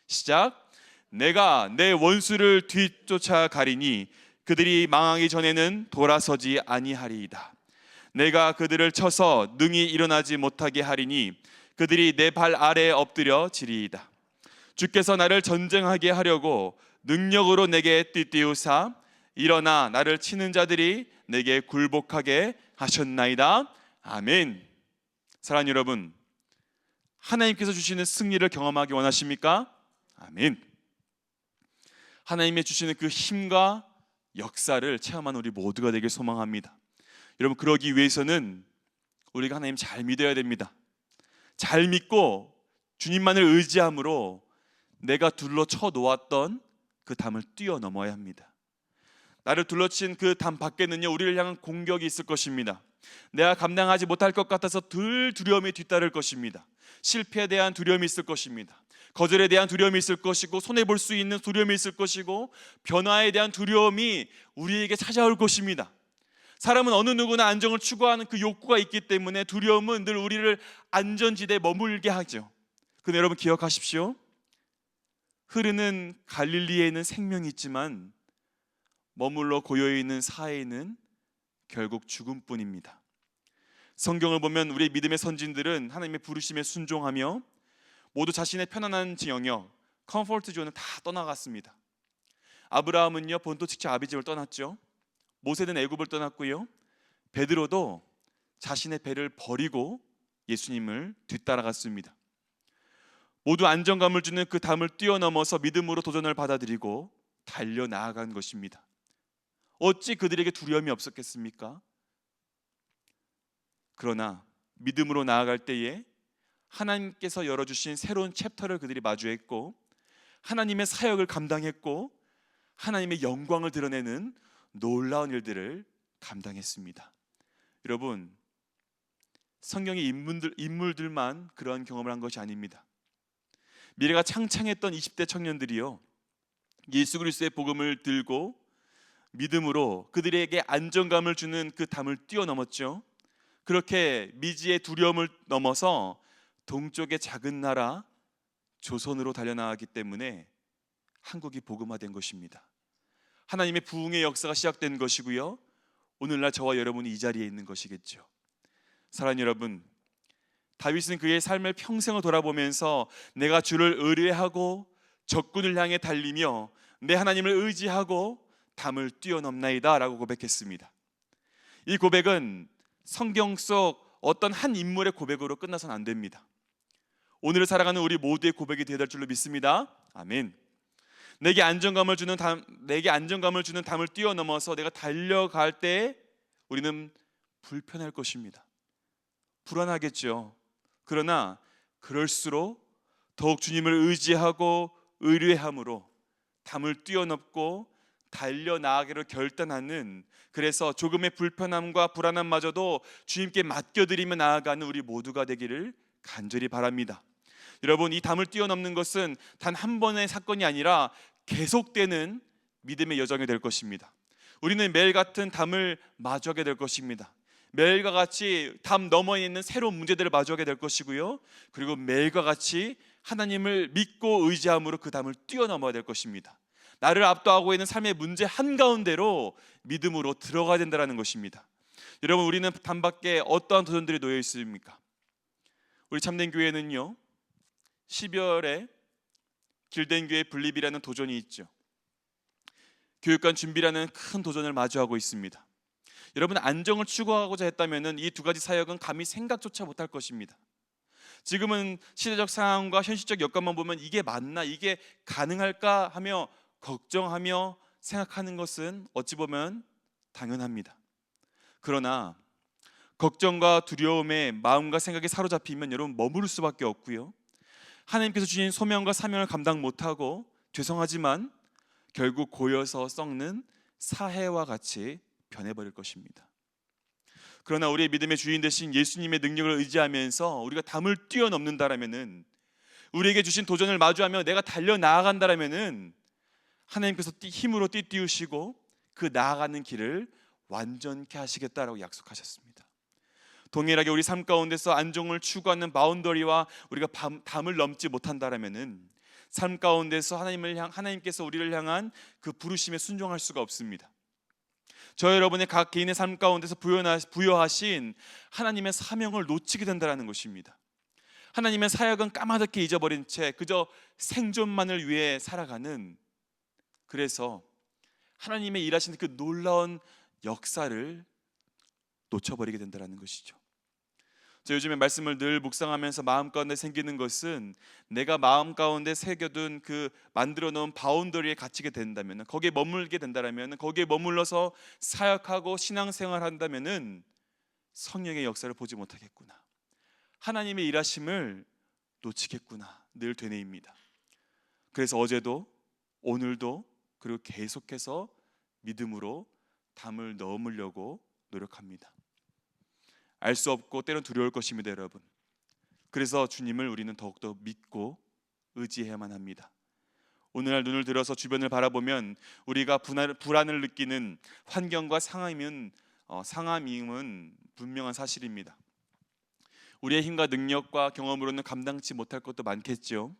Speaker 2: 시작. 내가 내 원수를 뒤쫓아 가리니 그들이 망하기 전에는 돌아서지 아니하리이다. 내가 그들을 쳐서 능히 일어나지 못하게 하리니 그들이 내 발 아래에 엎드려 지리이다. 주께서 나를 전쟁하게 하려고 능력으로 내게 띠띠우사 일어나 나를 치는 자들이 내게 굴복하게 하셨나이다. 아멘. 사랑하는 여러분, 하나님께서 주시는 승리를 경험하기 원하십니까? 아멘. 하나님의 주시는 그 힘과 역사를 체험하는 우리 모두가 되길 소망합니다. 여러분, 그러기 위해서는 우리가 하나님 잘 믿어야 됩니다. 잘 믿고 주님만을 의지함으로 내가 둘러쳐 놓았던 그 담을 뛰어넘어야 합니다. 나를 둘러친 그 담 밖에는요, 우리를 향한 공격이 있을 것입니다. 내가 감당하지 못할 것 같아서 늘 두려움이 뒤따를 것입니다. 실패에 대한 두려움이 있을 것입니다. 거절에 대한 두려움이 있을 것이고, 손해볼 수 있는 두려움이 있을 것이고, 변화에 대한 두려움이 우리에게 찾아올 것입니다. 사람은 어느 누구나 안정을 추구하는 그 욕구가 있기 때문에 두려움은 늘 우리를 안전지대에 머물게 하죠. 근데 여러분 기억하십시오. 흐르는 갈릴리에는 생명이 있지만 머물러 고요있는 사해에는 결국 죽음뿐입니다. 성경을 보면 우리의 믿음의 선진들은 하나님의 부르심에 순종하며 모두 자신의 편안한 영역, 컴포트 존을 다 떠나갔습니다. 아브라함은요, 본토 직접 아비집을 떠났죠. 모세는 애굽을 떠났고요. 베드로도 자신의 배를 버리고 예수님을 뒤따라갔습니다. 모두 안정감을 주는 그 담을 뛰어넘어서 믿음으로 도전을 받아들이고 달려나아간 것입니다. 어찌 그들에게 두려움이 없었겠습니까? 그러나 믿음으로 나아갈 때에 하나님께서 열어주신 새로운 챕터를 그들이 마주했고 하나님의 사역을 감당했고 하나님의 영광을 드러내는 놀라운 일들을 감당했습니다. 여러분, 성경의 인물들만 그러한 경험을 한 것이 아닙니다. 미래가 창창했던 20대 청년들이요, 예수 그리스도의 복음을 들고 믿음으로 그들에게 안정감을 주는 그 담을 뛰어넘었죠. 그렇게 미지의 두려움을 넘어서 동쪽의 작은 나라 조선으로 달려나가기 때문에 한국이 복음화된 것입니다. 하나님의 부흥의 역사가 시작된 것이고요, 오늘날 저와 여러분이 이 자리에 있는 것이겠죠. 사랑하는 여러분, 다윗은 그의 삶을 평생을 돌아보면서 내가 주를 의뢰하고 적군을 향해 달리며 내 하나님을 의지하고 담을 뛰어넘나이다 라고 고백했습니다. 이 고백은 성경 속 어떤 한 인물의 고백으로 끝나서는 안 됩니다. 오늘을 살아가는 우리 모두의 고백이 되어야 될 줄로 믿습니다. 아멘. 내게 안정감을 주는 담을 뛰어넘어서 내가 달려갈 때 우리는 불편할 것입니다. 불안하겠죠. 그러나 그럴수록 더욱 주님을 의지하고 의뢰함으로 담을 뛰어넘고 달려나가기를 결단하는, 그래서 조금의 불편함과 불안함마저도 주님께 맡겨드리며 나아가는 우리 모두가 되기를 간절히 바랍니다. 여러분, 이 담을 뛰어넘는 것은 단 한 번의 사건이 아니라 계속되는 믿음의 여정이 될 것입니다. 우리는 매일 같은 담을 마주하게 될 것입니다. 매일과 같이 담 너머에 있는 새로운 문제들을 마주하게 될 것이고요, 그리고 매일과 같이 하나님을 믿고 의지함으로 그 담을 뛰어넘어야 될 것입니다. 나를 압도하고 있는 삶의 문제 한가운데로 믿음으로 들어가야 된다는 것입니다. 여러분, 우리는 담 밖에 어떠한 도전들이 놓여 있습니까? 우리 참된 교회는요, 12월에 길된 교회 분립이라는 도전이 있죠. 교육관 준비라는 큰 도전을 마주하고 있습니다. 여러분, 안정을 추구하고자 했다면 이 두 가지 사역은 감히 생각조차 못할 것입니다. 지금은 시대적 상황과 현실적 여건만 보면 이게 맞나, 이게 가능할까 하며 걱정하며 생각하는 것은 어찌 보면 당연합니다. 그러나 걱정과 두려움에 마음과 생각이 사로잡히면 여러분 머무를 수밖에 없고요, 하나님께서 주신 소명과 사명을 감당 못하고 죄송하지만 결국 고여서 썩는 사해와 같이 변해버릴 것입니다. 그러나 우리의 믿음의 주인 되신 예수님의 능력을 의지하면서 우리가 담을 뛰어넘는다라면은, 우리에게 주신 도전을 마주하며 내가 달려나아간다라면은 하나님께서 힘으로 띠띠우시고 그 나아가는 길을 완전케 하시겠다라고 약속하셨습니다. 동일하게 우리 삶 가운데서 안정을 추구하는 바운더리와 우리가 담을 넘지 못한다라면은 삶 가운데서 하나님께서 우리를 향한 그 부르심에 순종할 수가 없습니다. 저 여러분의 각 개인의 삶 가운데서 부여하신 하나님의 사명을 놓치게 된다는 것입니다. 하나님의 사역은 까마득히 잊어버린 채 그저 생존만을 위해 살아가는, 그래서 하나님의 일하시는 그 놀라운 역사를 놓쳐버리게 된다는 것이죠. 저 요즘에 말씀을 늘 묵상하면서 마음 가운데 생기는 것은, 내가 마음 가운데 새겨둔 그 만들어 놓은 바운더리에 갇히게 된다면, 거기에 머물게 된다면, 거기에 머물러서 사역하고 신앙생활 한다면 성령의 역사를 보지 못하겠구나, 하나님의 일하심을 놓치겠구나 늘 되뇌입니다. 그래서 어제도 오늘도 그리고 계속해서 믿음으로 담을 넘으려고 노력합니다. 알 수 없고 때론 두려울 것입니다, 여러분. 그래서 주님을 우리는 더욱더 믿고 의지해야만 합니다. 오늘날 눈을 들어서 주변을 바라보면 우리가 불안을 느끼는 환경과 상황임은 분명한 사실입니다. 우리의 힘과 능력과 경험으로는 감당치 못할 것도 많겠죠.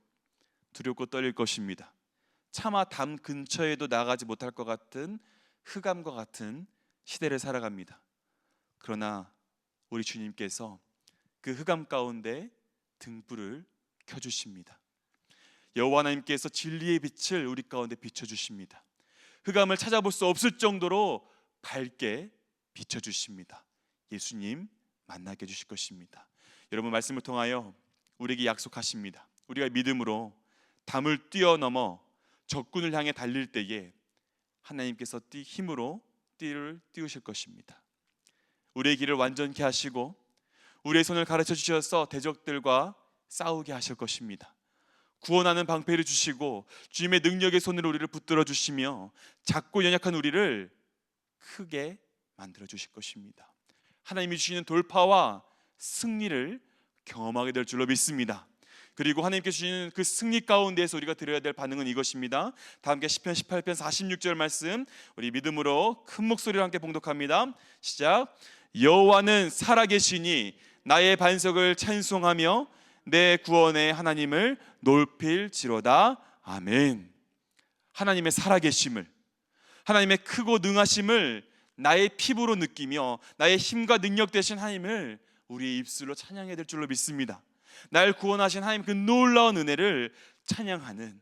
Speaker 2: 두렵고 떨릴 것입니다. 차마 담 근처에도 나가지 못할 것 같은 흑암과 같은 시대를 살아갑니다. 그러나 우리 주님께서 그 흑암 가운데 등불을 켜주십니다. 여호와 하나님께서 진리의 빛을 우리 가운데 비춰주십니다. 흑암을 찾아볼 수 없을 정도로 밝게 비춰주십니다. 예수님 만나게 해주실 것입니다. 여러분, 말씀을 통하여 우리에게 약속하십니다. 우리가 믿음으로 담을 뛰어넘어 적군을 향해 달릴 때에 하나님께서 힘으로 띠를 띄우실 것입니다. 우리의 길을 완전케 하시고 우리의 손을 가르쳐 주셔서 대적들과 싸우게 하실 것입니다. 구원하는 방패를 주시고 주님의 능력의 손으로 우리를 붙들어 주시며 작고 연약한 우리를 크게 만들어 주실 것입니다. 하나님이 주시는 돌파와 승리를 경험하게 될 줄로 믿습니다. 그리고 하나님께 주시는 그 승리 가운데에서 우리가 드려야 될 반응은 이것입니다. 다 함께 시편 18편 46절 말씀 우리 믿음으로 큰 목소리로 함께 봉독합니다. 시작. 여호와는 살아계시니 나의 반석을 찬송하며 내 구원의 하나님을 높일지로다. 아멘. 하나님의 살아계심을, 하나님의 크고 능하심을 나의 피부로 느끼며 나의 힘과 능력 되신 하나님을 우리의 입술로 찬양해야 될 줄로 믿습니다. 날 구원하신 하나님 그 놀라운 은혜를 찬양하는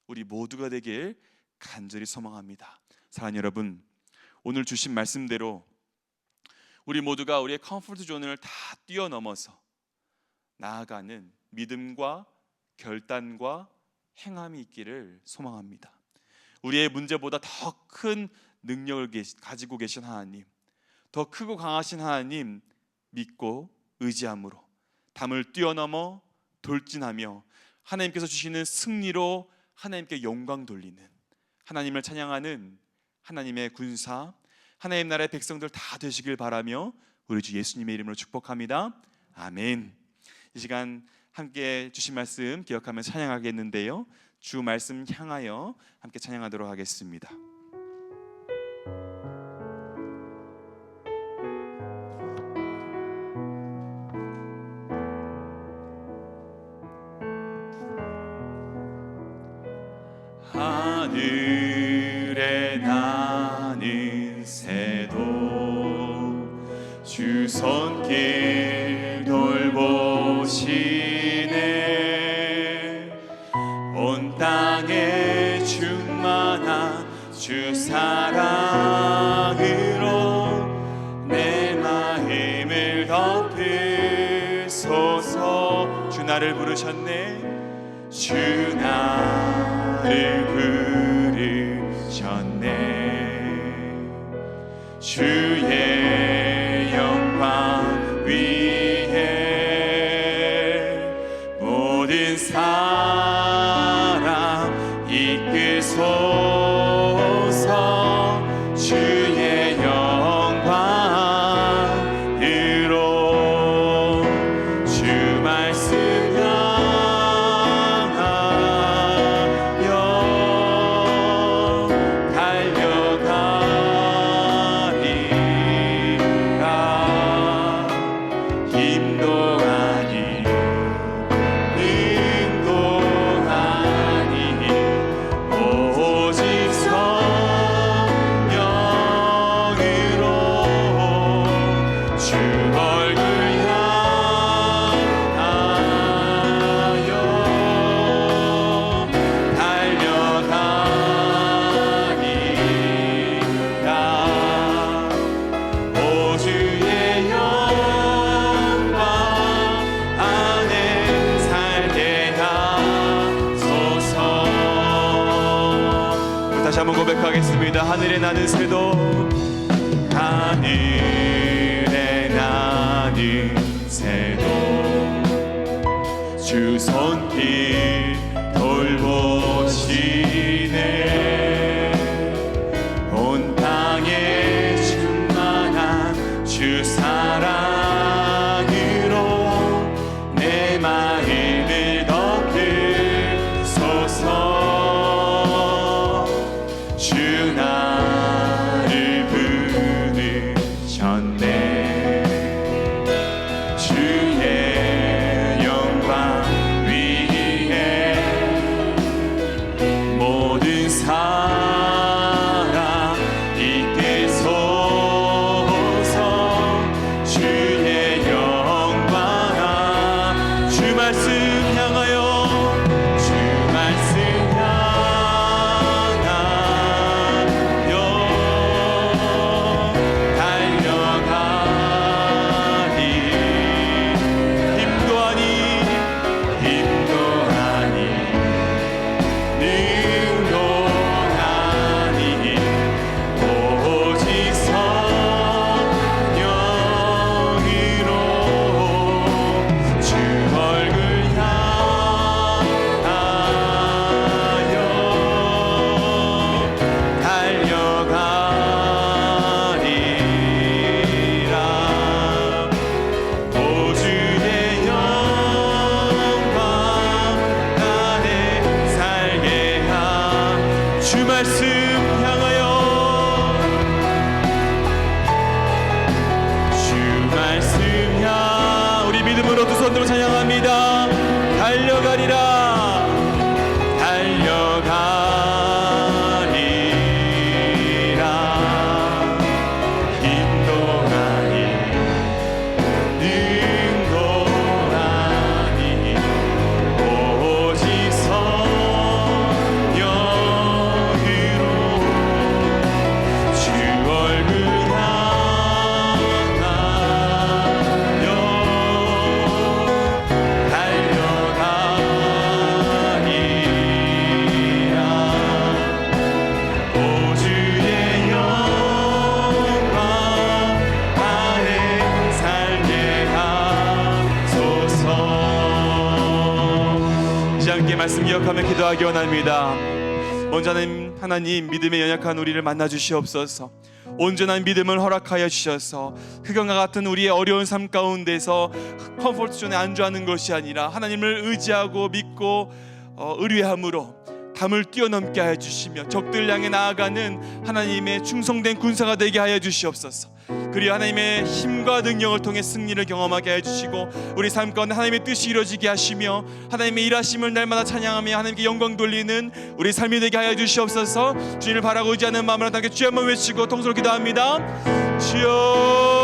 Speaker 2: 우리 모두가 되길 간절히 소망합니다. 사랑하는 여러분, 오늘 주신 말씀대로 우리 모두가 우리의 컴포트 존을 다 뛰어넘어서 나아가는 믿음과 결단과 행함이 있기를 소망합니다. 우리의 문제보다 더 큰 능력을 가지고 계신 하나님, 더 크고 강하신 하나님 믿고 의지함으로 담을 뛰어넘어 돌진하며 하나님께서 주시는 승리로 하나님께 영광 돌리는, 하나님을 찬양하는 하나님의 군사, 하나님 나라의 백성들 다 되시길 바라며 우리 주 예수님의 이름으로 축복합니다. 아멘. 이 시간 함께 주신 말씀 기억하며 찬양하겠는데요, 주 말씀 향하여 함께 찬양하도록 하겠습니다. 하늘에 나는 새도 주 손길 돌보시네. 온 땅에 충만한 주 사랑으로 내 마음을 덮으소서. 주 나를 부르셨네. 주 나를 부르셨네. 주의 영광 위에 모든 사람 이끄소서. 주의 영광으로 주 말씀 다시 한번 고백하겠습니다. 하늘에 나는 새도, 하늘에 나는 새도 주 손길 돌보시네. 온 땅에 충만한 주 사랑으로 내 마음을 덮으소서. 주 나를 부르셨네. 주의 영광 위에 모든 사람 이끄소서. 주의 영광, 주 말씀 향하여, 주 말씀 두 손으로 찬양합니다. 달려가리라, 달려가리라. 인도하니, 능도하니 오직 성령으로 주 얼굴 향하여 달려가 말씀 기억하며 기도하기 원합니다. 먼저 하나님 믿음에 연약한 우리를 만나 주시옵소서. 온전한 믿음을 허락하여 주셔서 흑암과 같은 우리의 어려운 삶 가운데서 컴포트 존에 안주하는 것이 아니라 하나님을 의지하고 믿고 의뢰함으로 담을 뛰어넘게 하여 주시며 적들 향해 나아가는 하나님의 충성된 군사가 되게 하여 주시옵소서. 그리고 하나님의 힘과 능력을 통해 승리를 경험하게 하여 주시고 우리 삶 가운데 하나님의 뜻이 이루어지게 하시며 하나님의 일하심을 날마다 찬양하며 하나님께 영광 돌리는 우리 삶이 되게 하여 주시옵소서. 주님을 바라고 의지하는 마음으로 함께 주여 한번 외치고 통성으로 기도합니다. 주여,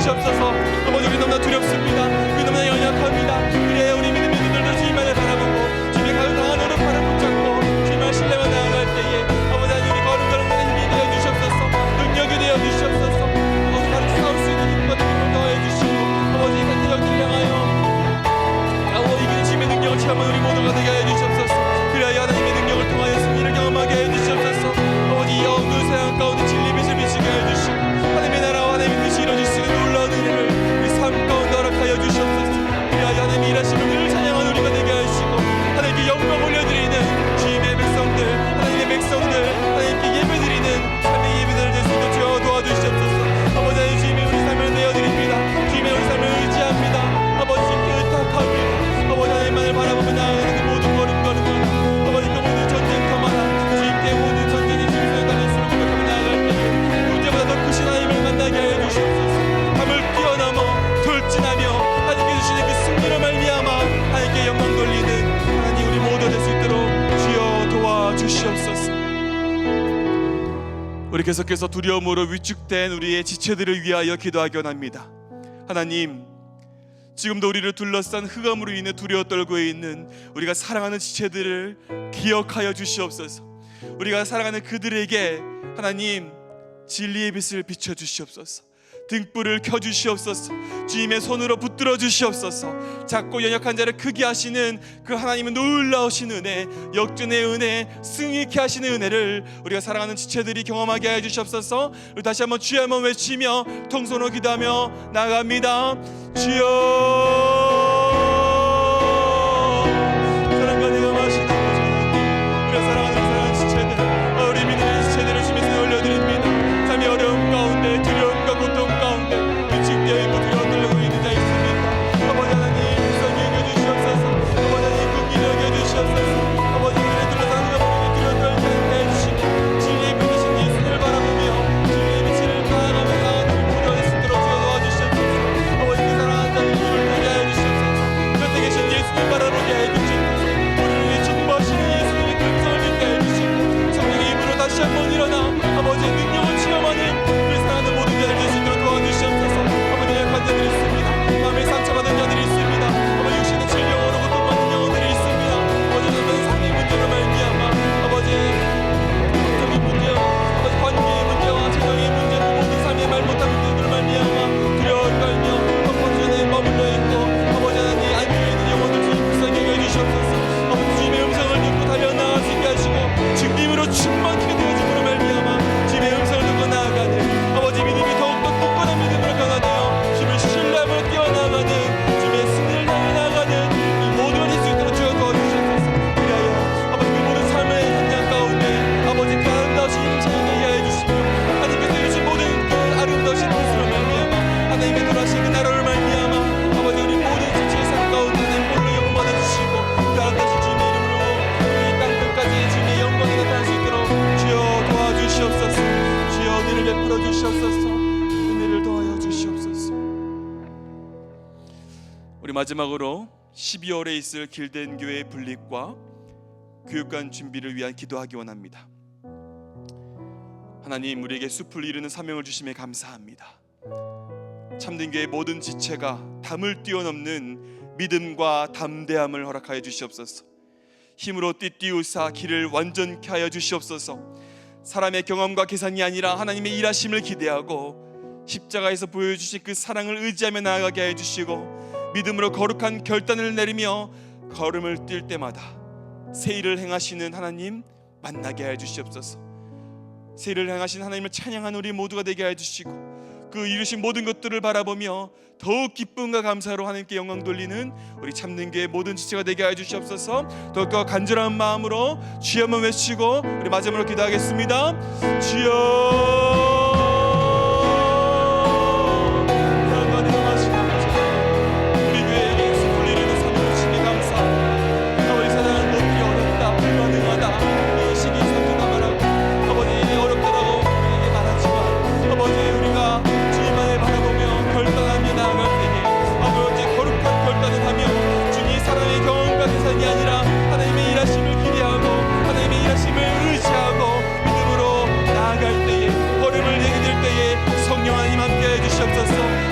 Speaker 2: 주시옵소서. 아버지 우리 너무나 두렵습니다. 우리 너무나 연약합니다. 그래야 우리 믿음의 눈들도 주님만을 바라보고 주님의 가장 강한 오른팔을 붙잡고 주님의 신뢰만 나아갈 때에 아버지 하나님 우리 걸음걸음마다 힘이 되어 주시옵소서. 능력이 되어 주시옵소서. 아버지 바로 싸울 수 있는 힘과 능력을 더해 주시고 아버지 같은 적들을 향하여 아버지 이기는 주님의 능력을 체험하는 우리 모두가 되게 해 주시옵소서. 그래야 하나님의 능력을 통하여 승리를 경험하게 해 주시옵소서. 아버지 이 어두운 세상 가운데 진리 빛을 비추게 해 주시고 하나님의 나라와 하나님의 뜻이 이루어질 수 있는 놀라운 은혜를 우리 삶 가운데 허락하여 주시옵소서. 그리하여 하나님의 일하심을 늘 찬양하는 우리가 되게 하시고 하나님께 영광 올려드리는 주님의 백성들, 하나님의 백성들, 하나님께 예배드리는 삶의 예배들을 될 수 있도록 주여 도와주시옵소서. 아버지 하나님 주님의 우리 삶을 내어드립니다. 주님의 우리 삶을 의지합니다. 아버지 주님께 의탁합니다. 아버지 하나님만을 바라보며 나아가는 그 모든 걸음걸음마다 아버지 그 모든 전쟁터마다 주님께 모든 전쟁의 주님을 달릴 수를 고백하며 나아갈 때에 문제보다 더 크신 하나님을 만나게 하여 주시옵소서. 담을 뛰어넘어 돌진하며 하나님께 주시는 그 승리로 말미암아 하나님께 영광 돌리는 하나님 우리 모두 될 수 있도록 주여 도와주시옵소서. 우리 계속해서 두려움으로 위축된 우리의 지체들을 위하여 기도하기 원합니다. 하나님 지금도 우리를 둘러싼 흑암으로 인해 두려워 떨고 있는 우리가 사랑하는 지체들을 기억하여 주시옵소서. 우리가 사랑하는 그들에게 하나님 진리의 빛을 비춰 주시옵소서. 등불을 켜 주시옵소서. 주님의 손으로 붙들어 주시옵소서. 작고 연약한 자를 크게 하시는 그 하나님의 놀라우신 은혜, 역전의 은혜, 승리케 하시는 은혜를 우리가 사랑하는 지체들이 경험하게 해 주시옵소서. 우리 다시 한번 주여 한번 외치며 통성으로 기도하며 나아갑니다. 주여, 사랑과 내가 마신 아버지 하나님, 우리가 사랑하는 지체들, 우리 믿음의 지체들을 주님의 손에 올려드립니다. 삶의 어려움 가운데 두려움과 고통 가운데 위축되어 있고 두려워 떨고 있는 자 있습니다. 아버지 하나님 불쌍히 여겨주시옵소서. 아버지 하나님 긍휼히 여겨주시옵소서. 아버지 우리를 둘러싼 흑암으로 두려워 떨지 않게 해주시고 진리의 빛이신 예수님을 바라보며 진리의 빛을 나아가며 나아가는 우리 모두가 될 수 있도록 주여 도와주시옵소서. 아버지 그 사랑하는 자들 눈을 뜨게 하여 주시옵소서. 곁에 계신 예수님 바라보게 해 주시옵소서. 우리를 위해 충고하시는 예수님의 긍성을 믿게 해 주시고 성령의 힘으로 다시 한번 일어나 아버지의 능력을 체험하는 우리 사랑하는 모든 자들 될 수 있도록 도와주시옵소서. 아버지 약한 자들이 있습니다. 마음에 상처받은 자들이 있습니다. 아버지 육신의 질병으로 고통받는 영혼들이 있습니다. 아버지 어떤 삶의 문제로 말미암아 아버지 성적인 문제와 아버지 관계의 문제와 재정의 문제 그 모든 삶의 말 못한 문제들로 말미암아 두려워 떨며 컴포트존에 머물러 있고 아버지 하나님 안주해 있는 영혼들 주님 불쌍히 여겨주시옵소서. 아버지 주님의 음성을 듣고 달려나갈 수 있게 하시고 증림으로 충만케 되어짐으로 말미암아 주님의 음성을 듣고 나아가는 아버지 믿음이 더욱더 굳건한 믿음으로 변화되어 주님을 신뢰하며 뛰어나가는 주님의 승리를 향해 나아가는 이 모두가 될 수 있도록 주여 도와주시옵소서. 그리하여 아버지 그 모든 삶의 현장 가운데 아버지 그 아름다우신 힘을 찬양하게 하여 주시며 하나님께서 이루신 모든 그 아름다우신 뜻으로 말미암아 하나님의 돌아신 그 나라를 말미암아 아버지 우리 모든 지체의 삶 가운데 하나님 홀로 영광 받아주시고 그 아름다우신 주님의 이름으로 이 땅 끝까지 주님의 영광이 나타날 수 있도록 주여 도와주시옵소서. 주여 은혜를 베풀어 주시옵소서. 은혜를 더하여 주시옵소서. 우리 마지막으로 12월에 있을 길든 교회의 분립과 교육관 준비를 위한 기도하기 원합니다. 하나님 우리에게 숲을 이루는 사명을 주심에 감사합니다. 참된 교회의 모든 지체가 담을 뛰어넘는 믿음과 담대함을 허락하여 주시옵소서. 힘으로 띠띠우사 길을 완전케 하여 주시옵소서. 사람의 경험과 계산이 아니라 하나님의 일하심을 기대하고 십자가에서 보여주신 그 사랑을 의지하며 나아가게 하여 주시고, 믿음으로 거룩한 결단을 내리며 걸음을 뛸 때마다 새 일을 행하시는 하나님 만나게 하여 주시옵소서. 새 일을 행하신 하나님을 찬양하는 우리 모두가 되게 하여 주시고, 그 이루신 모든 것들을 바라보며 더욱 기쁨과 감사로 하나님께 영광 돌리는 우리 참는 교회의 모든 지체가 되게 하여 주시옵소서. 더욱더 간절한 마음으로 주여 한번 외치고 우리 마지막으로 기도하겠습니다. 주여,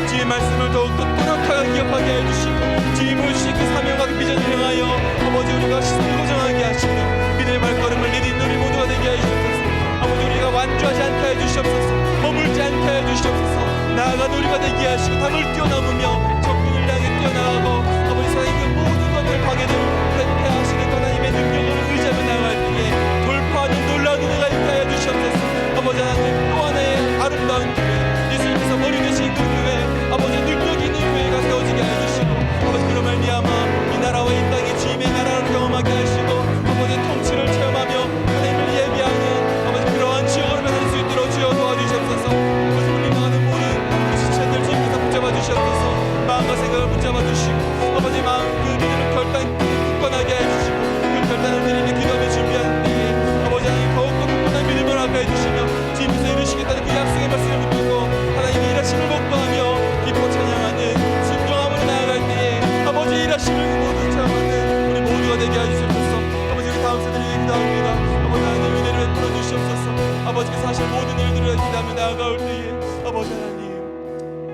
Speaker 2: 주의 말씀을 더욱더 또렷하게 기억하게 해주시고, 주의 보여주신 그 사명과 그 비전을 향하여 아버지 우리가 시선을 고정하게 하시고 믿음의 발걸음을 내딛는 우리 모두가 되게 하여 주시옵소서. 아버지 우리가 완주하지 않게 하여 주시옵소서. 머물지 않게 하여 주시옵소서. 나아가는 우리가 되게 하시고 담을 뛰어넘으며 적군을 향해 뛰어나가고 아버지 세상의 그 모든 것들 방해를 회피하시는 하나님의 능력을 의지하며 나아갈 때에 돌파하는 놀라운 은혜가 있게 하여 주시옵소서. 아버지 하나님, 또 하나의 아름다운 교회, 예수님께서 머리 되신 그 교회, 아버지 능력이 있는 교회가 세워지게 하여 주시고, 아버지 그런 말미암아 이 나라와 이 땅의 주님의 나라를 경험하게 하시고 아버지 통치를 체험하며 하나님을 예비하는 아버지 그러한 지역으로 변할 수 있도록 주여 도와주시옵소서. 아버지 물리망하는 모든 그 지체들 주님께서 붙잡아 주시옵소서. 마음과 생각을 붙잡아 주시고 아버지 마음 그 믿음을 굳건하게 해주시고 그 결단을 내리며 기도하며 준비하는 때에 아버지 하나님 더욱더 굳건한 믿음을 허락해 주시며 주님께서 이루시겠다는 그 약속의 말씀을 붙들고 하나님의 일하심을 목도하며 기뻐 찬양하는 순종함으로 나아갈 때에 아버지 일하심을 모두 체험하는 우리 모두가 되게 해주시옵소서. 아버지 우리 다음 세대에게 기도합니다. 아버지 하나님 은혜를 베풀어 주시옵소서. 아버지께서 하실 모든 일들을 기도하며 나아갈 때에 아버지 하나님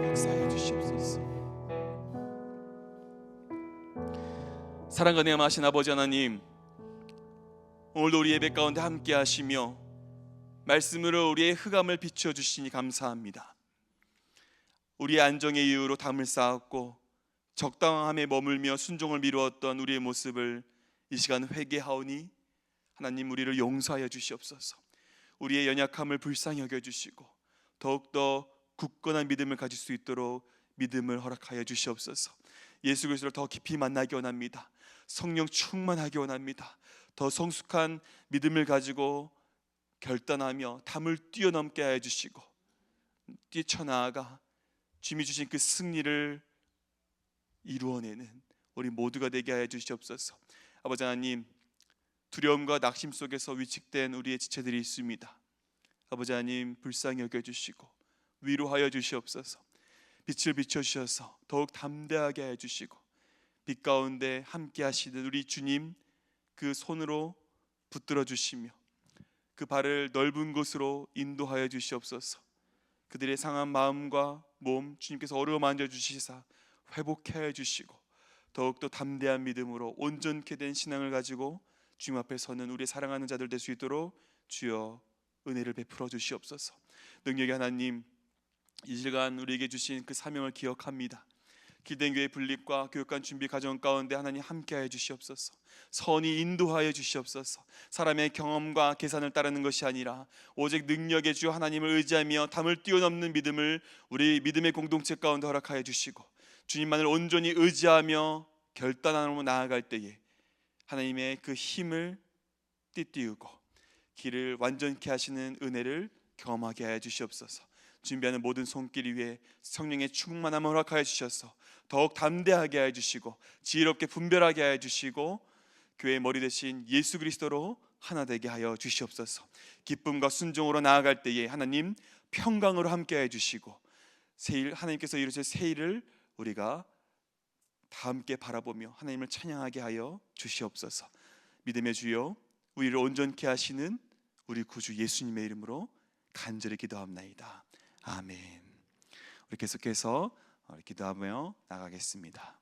Speaker 2: 역사해 주시옵소서. 사랑과 내음하신 아버지 하나님, 오늘도 우리 예배 가운데 함께 하시며 말씀으로 우리의 흑암을 비춰주시니 감사합니다. 우리의 안정의 이유로 담을 쌓았고 적당함에 머물며 순종을 미루었던 우리의 모습을 이 시간 회개하오니 하나님 우리를 용서하여 주시옵소서. 우리의 연약함을 불쌍히 여겨주시고 더욱더 굳건한 믿음을 가질 수 있도록 믿음을 허락하여 주시옵소서. 예수 그리스도를 더 깊이 만나기 원합니다. 성령 충만하기 원합니다. 더 성숙한 믿음을 가지고 결단하며 담을 뛰어넘게 하여 주시고 뛰쳐나아가 주님이 주신 그 승리를 이루어내는 우리 모두가 되게 하여 주시옵소서. 아버지 하나님, 두려움과 낙심 속에서 위축된 우리의 지체들이 있습니다. 아버지 하나님 불쌍히 여겨주시고 위로하여 주시옵소서. 빛을 비춰주셔서 더욱 담대하게 해주시고 빛 가운데 함께 하시는 우리 주님 그 손으로 붙들어 주시며 그 발을 넓은 곳으로 인도하여 주시옵소서. 그들의 상한 마음과 몸 주님께서 어루어 만져주시사 회복해 하여 주시고 더욱더 담대한 믿음으로 온전케 된 신앙을 가지고 주님 앞에 서는 우리 사랑하는 자들 될 수 있도록 주여 은혜를 베풀어 주시옵소서. 능력의 하나님, 이 시간 우리에게 주신 그 사명을 기억합니다. 기대된 교회 분립과 교육관 준비 과정 가운데 하나님 함께하여 주시옵소서. 선히 인도하여 주시옵소서. 사람의 경험과 계산을 따르는 것이 아니라 오직 능력의 주 하나님을 의지하며 담을 뛰어넘는 믿음을 우리 믿음의 공동체 가운데 허락하여 주시고 주님만을 온전히 의지하며 결단함으로 나아갈 때에 하나님의 그 힘을 띠띠우고 길을 완전케 하시는 은혜를 경험하게 하여 주시옵소서. 준비하는 모든 손길 위에 성령의 충만함을 허락하여 주셔서 더욱 담대하게 하여 주시고 지혜롭게 분별하게 하여 주시고 교회의 머리 대신 예수 그리스도로 하나 되게 하여 주시옵소서. 기쁨과 순종으로 나아갈 때에 하나님 평강으로 함께 하여 주시고 새일 하나님께서 이루실 새 일을 우리가 다 함께 바라보며 하나님을 찬양하게 하여 주시옵소서. 믿음의 주여, 우리를 온전케 하시는 우리 구주 예수님의 이름으로 간절히 기도합나이다. 아멘. 우리 계속해서 기도하며 나가겠습니다.